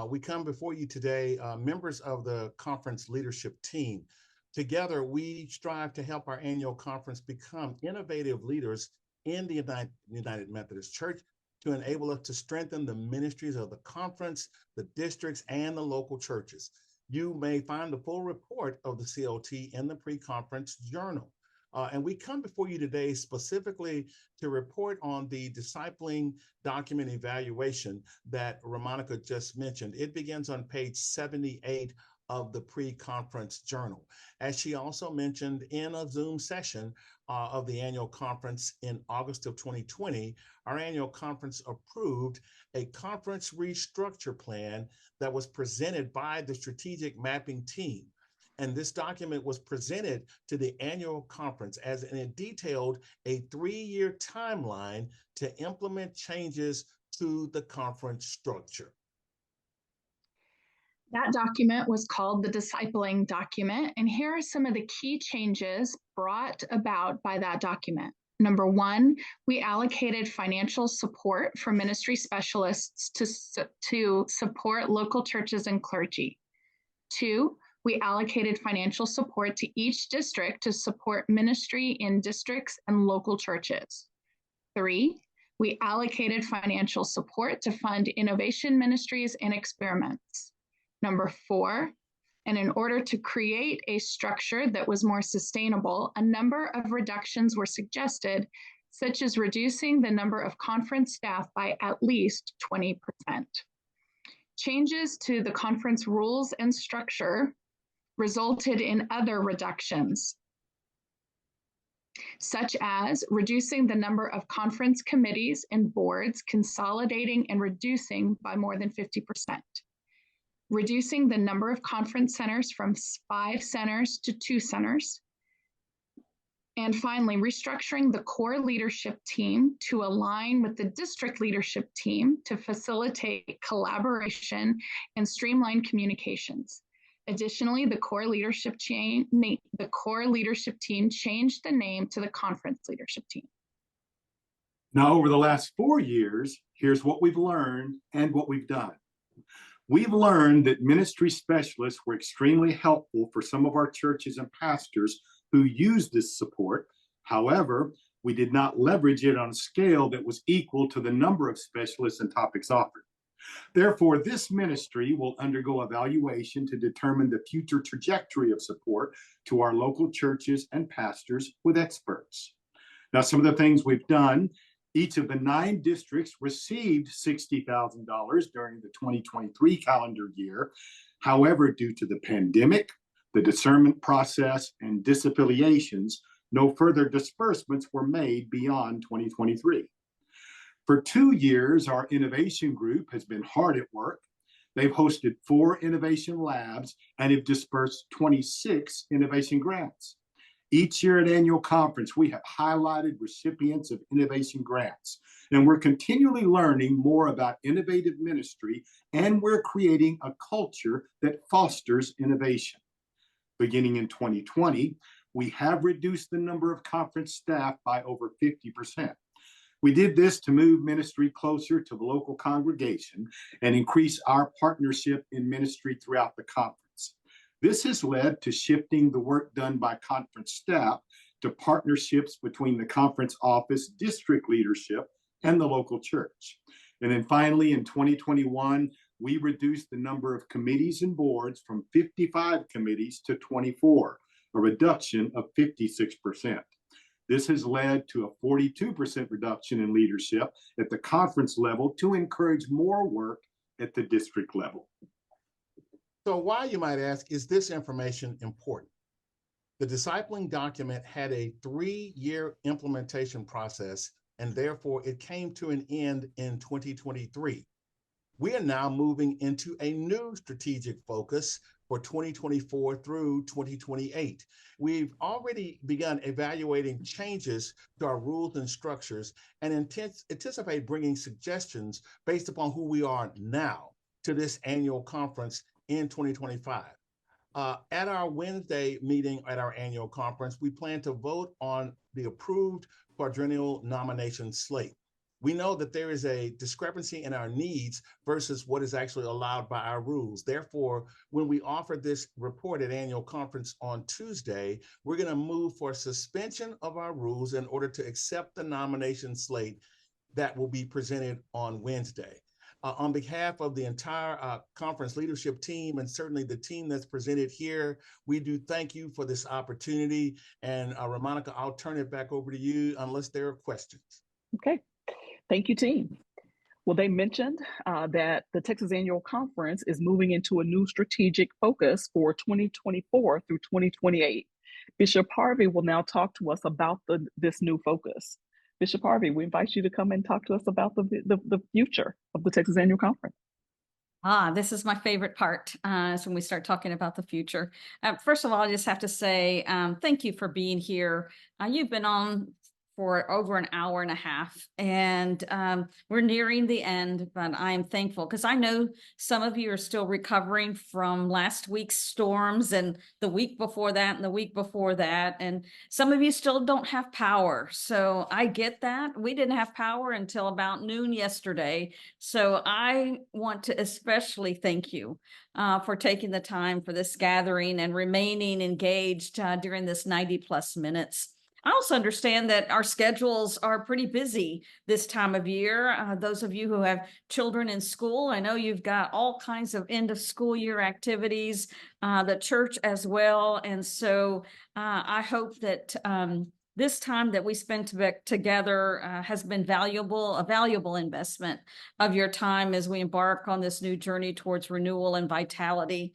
We come before you today, members of the conference leadership team. Together, we strive to help our annual conference become innovative leaders in the United Methodist Church to enable us to strengthen the ministries of the conference, the districts, and the local churches. You may find the full report of the CLT in the pre-conference journal. And we come before you today specifically to report on the discipling document evaluation that Romanica just mentioned. It begins on page 78 of the pre-conference journal. As she also mentioned, in a Zoom session of the annual conference in August of 2020, our annual conference approved a conference restructure plan that was presented by the strategic mapping team. And this document was presented to the annual conference as it detailed a 3-year timeline to implement changes to the conference structure. That document was called the Discipling Document, and here are some of the key changes brought about by that document. Number one, we allocated financial support for ministry specialists to support local churches and clergy. 2, we allocated financial support to each district to support ministry in districts and local churches. 3, we allocated financial support to fund innovation ministries and experiments. Number 4, and in order to create a structure that was more sustainable, a number of reductions were suggested, such as reducing the number of conference staff by at least 20%. Changes to the conference rules and structure resulted in other reductions, such as reducing the number of conference committees and boards, consolidating and reducing by more than 50%, reducing the number of conference centers from 5 centers to 2 centers, and finally, restructuring the core leadership team to align with the district leadership team to facilitate collaboration and streamline communications. Additionally, the core leadership team changed the name to the conference leadership team. Now, over the last 4 years, here's what we've learned and what we've done. We've learned that ministry specialists were extremely helpful for some of our churches and pastors who used this support. However, we did not leverage it on a scale that was equal to the number of specialists and topics offered. Therefore, this ministry will undergo evaluation to determine the future trajectory of support to our local churches and pastors with experts. Now, some of the things we've done, each of the 9 districts received $60,000 during the 2023 calendar year. However, due to the pandemic, the discernment process, and disaffiliations, no further disbursements were made beyond 2023. For 2 years, our innovation group has been hard at work. They've hosted 4 innovation labs and have dispersed 26 innovation grants. Each year at annual conference, we have highlighted recipients of innovation grants, and we're continually learning more about innovative ministry, and we're creating a culture that fosters innovation. Beginning in 2020, we have reduced the number of conference staff by over 50%. We did this to move ministry closer to the local congregation and increase our partnership in ministry throughout the conference. This has led to shifting the work done by conference staff to partnerships between the conference office, district leadership, and the local church. And then finally, in 2021, we reduced the number of committees and boards from 55 committees to 24, a reduction of 56%. This has led to a 42% reduction in leadership at the conference level to encourage more work at the district level. So why, you might ask, is this information important? The discipling document had a 3-year implementation process, and therefore it came to an end in 2023. We are now moving into a new strategic focus for 2024 through 2028. We've already begun evaluating changes to our rules and structures and anticipate bringing suggestions based upon who we are now to this annual conference in 2025. At our Wednesday meeting at our annual conference, we plan to vote on the approved quadrennial nomination slate. We know that there is a discrepancy in our needs versus what is actually allowed by our rules. Therefore, when we offer this report at annual conference on Tuesday, we're going to move for suspension of our rules in order to accept the nomination slate that will be presented on Wednesday. On behalf of the entire conference leadership team, and certainly the team that's presented here, we do thank you for this opportunity. And Ramonica, I'll turn it back over to you unless there are questions. Okay. Thank you, team. Well, they mentioned that the Texas Annual Conference is moving into a new strategic focus for 2024 through 2028. Bishop Harvey will now talk to us about this new focus. Bishop Harvey, we invite you to come and talk to us about the future of the Texas Annual Conference. This is my favorite part, is when we start talking about the future. First of all, I just have to say thank you for being here. You've been on for over an hour and a half, and we're nearing the end, but I am thankful because I know some of you are still recovering from last week's storms and the week before that and the week before that, and some of you still don't have power. So I get that. We didn't have power until about noon yesterday. So I want to especially thank you for taking the time for this gathering and remaining engaged during this 90+ minutes. I also understand that our schedules are pretty busy this time of year. Those of you who have children in school, I know you've got all kinds of end of school year activities, the church as well. And so I hope that this time that we spent together has been a valuable investment of your time as we embark on this new journey towards renewal and vitality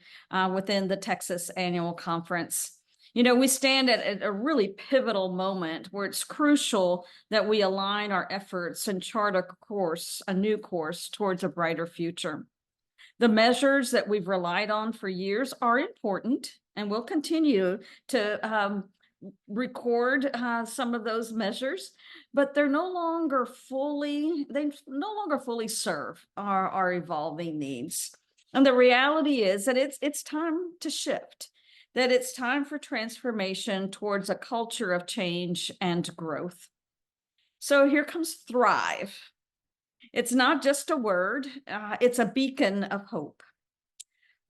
within the Texas Annual Conference. You know, we stand at a really pivotal moment where it's crucial that we align our efforts and chart a new course towards a brighter future. The measures that we've relied on for years are important, and we'll continue to record some of those measures, but they no longer fully serve our evolving needs. And the reality is that it's time to shift. That it's time for transformation towards a culture of change and growth. So here comes Thrive. It's not just a word, it's a beacon of hope,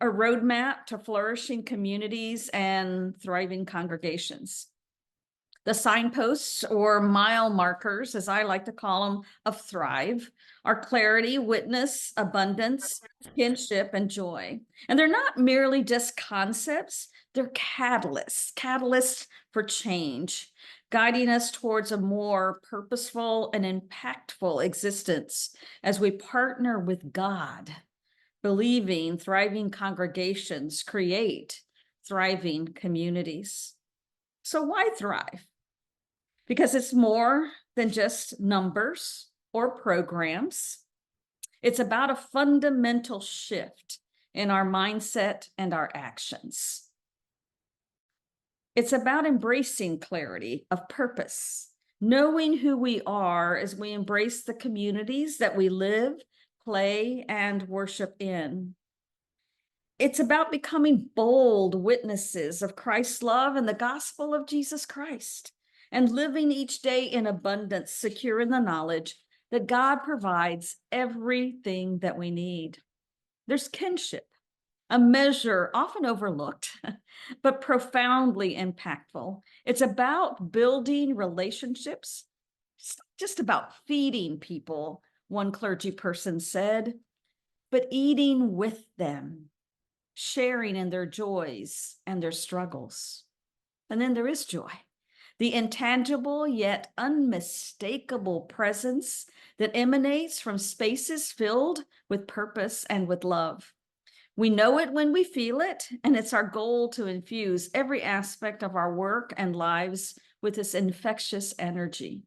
a roadmap to flourishing communities and thriving congregations. The signposts, or mile markers, as I like to call them, of Thrive are clarity, witness, abundance, kinship, and joy. And they're not merely just concepts, they're catalysts for change, guiding us towards a more purposeful and impactful existence as we partner with God, believing thriving congregations create thriving communities. So why Thrive? Because it's more than just numbers or programs. It's about a fundamental shift in our mindset and our actions. It's about embracing clarity of purpose, knowing who we are as we embrace the communities that we live, play, and worship in. It's about becoming bold witnesses of Christ's love and the gospel of Jesus Christ, and living each day in abundance, secure in the knowledge that God provides everything that we need. There's kinship, a measure often overlooked, but profoundly impactful. It's about building relationships. It's not just about feeding people, one clergy person said, but eating with them, sharing in their joys and their struggles. And then there is joy, the intangible yet unmistakable presence that emanates from spaces filled with purpose and with love. We know it when we feel it, and it's our goal to infuse every aspect of our work and lives with this infectious energy.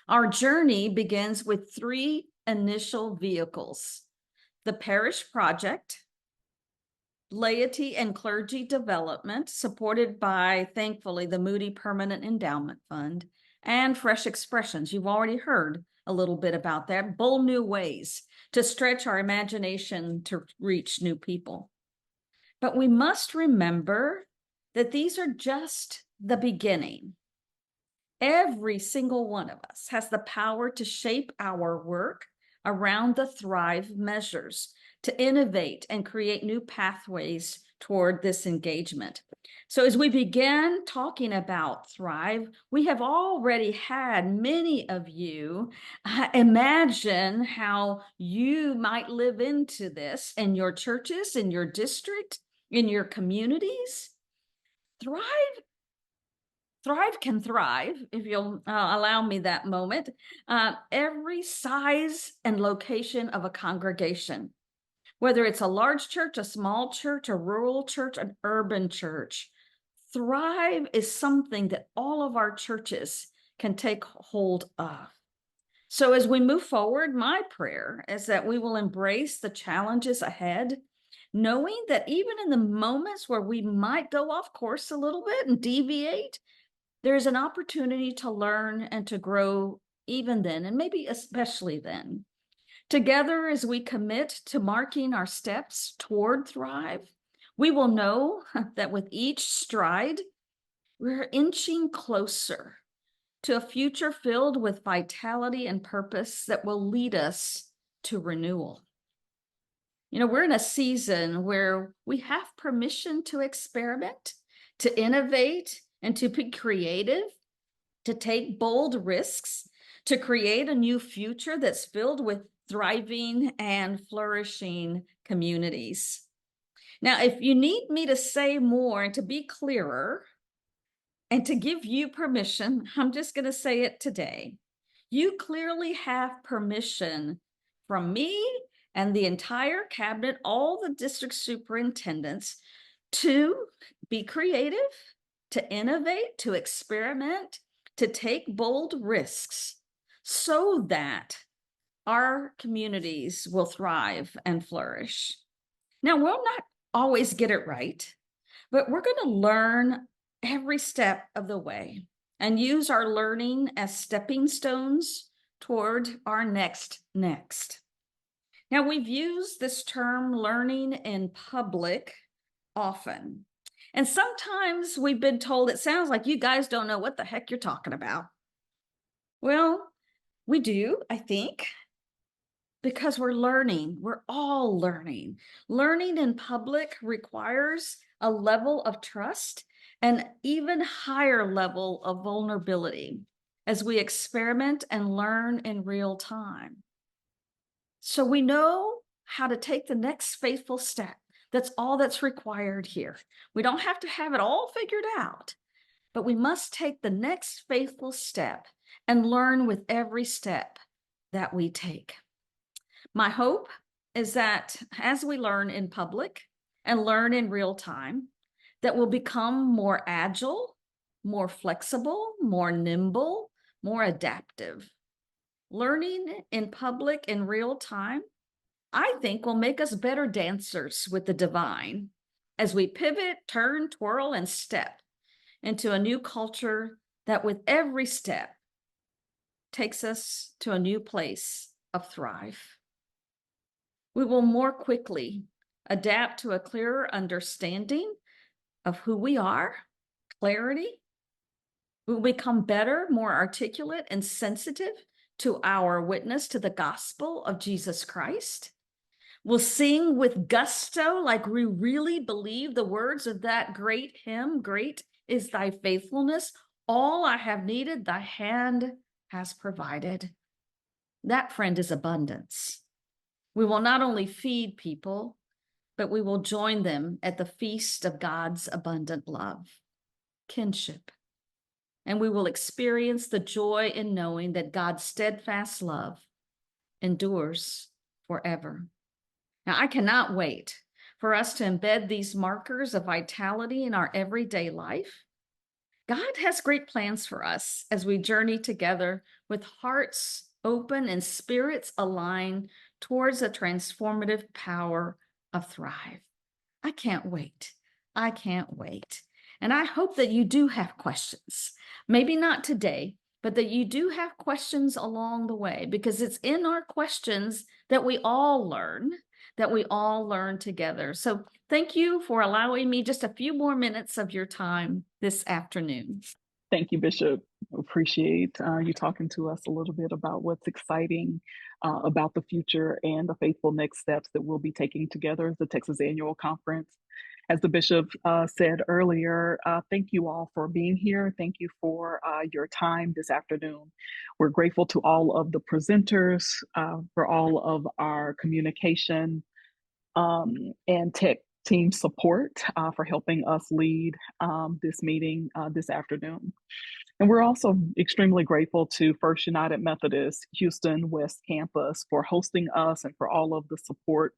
Our journey begins with 3 initial vehicles: the Parish Project, laity and clergy development, supported by, thankfully, the Moody Permanent Endowment Fund, and Fresh Expressions. You've already heard a little bit about that. Bold new ways to stretch our imagination to reach new people. But we must remember that these are just the beginning. Every single one of us has the power to shape our work around the Thrive measures, to innovate and create new pathways toward this engagement. So as we begin talking about Thrive, we have already had many of you imagine how you might live into this in your churches, in your district, in your communities. Thrive can thrive, if you'll allow me that moment, every size and location of a congregation, whether it's a large church, a small church, a rural church, an urban church. Thrive is something that all of our churches can take hold of. So as we move forward, my prayer is that we will embrace the challenges ahead, knowing that even in the moments where we might go off course a little bit and deviate, there's an opportunity to learn and to grow even then, and maybe especially then. Together, as we commit to marking our steps toward Thrive, we will know that with each stride, we're inching closer to a future filled with vitality and purpose that will lead us to renewal. You know, we're in a season where we have permission to experiment, to innovate, and to be creative, to take bold risks, to create a new future that's filled with thriving and flourishing communities. Now, if you need me to say more and to be clearer and to give you permission, I'm just going to say it today. You clearly have permission from me and the entire cabinet, all the district superintendents, to be creative, to innovate, to experiment, to take bold risks so that our communities will thrive and flourish. Now, we'll not always get it right, but we're going to learn every step of the way and use our learning as stepping stones toward our next. Now, we've used this term learning in public often, and sometimes we've been told it sounds like you guys don't know what the heck you're talking about. Well, we do, I think, because we're learning. We're all learning. Learning in public requires a level of trust an even higher level of vulnerability as we experiment and learn in real time. So we know how to take the next faithful step. That's all that's required here. We don't have to have it all figured out, but we must take the next faithful step and learn with every step that we take. My hope is that as we learn in public and learn in real time, that we'll become more agile, more flexible, more nimble, more adaptive. Learning in public in real time, I think, will make us better dancers with the divine as we pivot, turn, twirl, and step into a new culture that with every step takes us to a new place of thrive. We will more quickly adapt to a clearer understanding of who we are, clarity. We will become better, more articulate and sensitive to our witness to the gospel of Jesus Christ. We'll sing with gusto like we really believe the words of that great hymn, "Great is thy faithfulness. All I have needed, thy hand has provided." That, friend, is abundance. We will not only feed people, but we will join them at the feast of God's abundant love, kinship. And we will experience the joy in knowing that God's steadfast love endures forever. Now, I cannot wait for us to embed these markers of vitality in our everyday life. God has great plans for us as we journey together with hearts open and spirits aligned towards a transformative power of Thrive. I can't wait. I can't wait. And I hope that you do have questions. Maybe not today, but that you do have questions along the way, because it's in our questions that we all learn together. So thank you for allowing me just a few more minutes of your time this afternoon. Thank you, Bishop. Appreciate you talking to us a little bit about what's exciting about the future and the faithful next steps that we'll be taking together as the Texas Annual Conference. As the Bishop said earlier, thank you all for being here. Thank you for your time this afternoon. We're grateful to all of the presenters, for all of our communication and tech team support for helping us lead this meeting this afternoon. And we're also extremely grateful to First United Methodist Houston West Campus for hosting us and for all of the support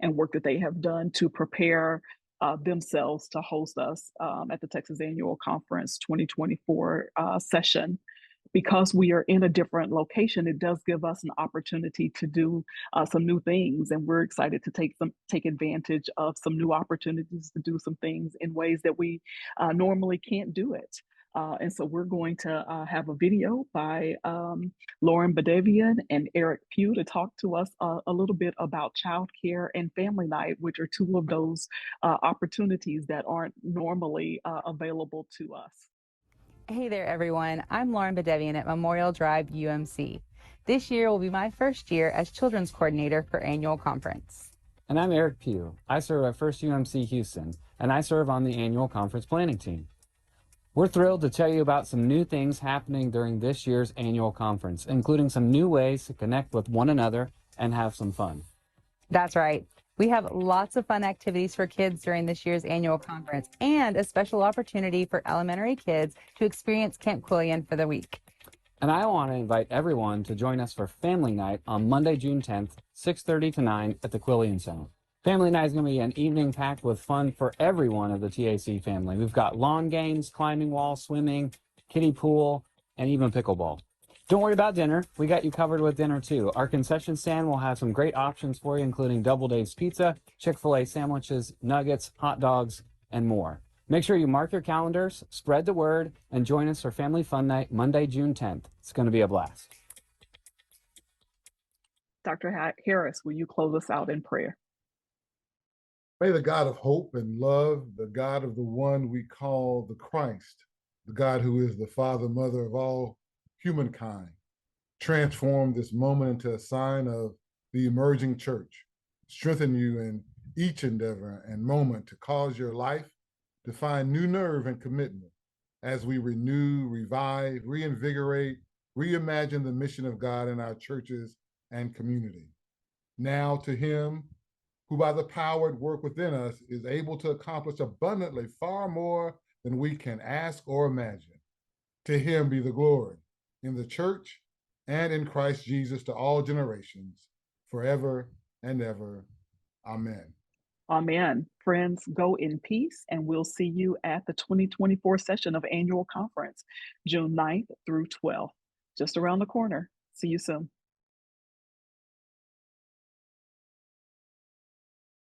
and work that they have done to prepare themselves to host us at the Texas Annual Conference 2024 session. Because we are in a different location, it does give us an opportunity to do some new things, and we're excited to take advantage of some new opportunities to do some things in ways that we normally can't do it. And so we're going to have a video by Lauren Badavian and Eric Pugh to talk to us a little bit about childcare and family night, which are two of those opportunities that aren't normally available to us. Hey there, everyone. I'm Lauren Badavian at Memorial Drive UMC. This year will be my first year as Children's Coordinator for Annual Conference. And I'm Eric Pugh. I serve at First UMC Houston, and I serve on the Annual Conference Planning Team. We're thrilled to tell you about some new things happening during this year's Annual Conference, including some new ways to connect with one another and have some fun. That's right. We have lots of fun activities for kids during this year's annual conference and a special opportunity for elementary kids to experience Camp Quillian for the week. And I want to invite everyone to join us for Family Night on Monday, June 10th, 6:30 to 9 at the Quillian Center. Family Night is going to be an evening packed with fun for everyone of the TAC family. We've got lawn games, climbing wall, swimming, kiddie pool, and even pickleball. Don't worry about dinner. We got you covered with dinner, too. Our concession stand will have some great options for you, including Double Dave's Pizza, Chick-fil-A sandwiches, nuggets, hot dogs, and more. Make sure you mark your calendars, spread the word, and join us for Family Fun Night, Monday, June 10th. It's going to be a blast. Dr. Harris, will you close us out in prayer? May the God of hope and love, the God of the one we call the Christ, the God who is the Father, Mother of all humankind, transform this moment into a sign of the emerging church. Strengthen you in each endeavor and moment to cause your life to find new nerve and commitment as we renew, revive, reinvigorate, reimagine the mission of God in our churches and community. Now to him who by the power at work within us is able to accomplish abundantly far more than we can ask or imagine. To him be the glory in the church and in Christ Jesus to all generations, forever and ever. Amen. Amen. Friends, go in peace, and we'll see you at the 2024 session of Annual Conference, June 9th through 12th, just around the corner. See you soon.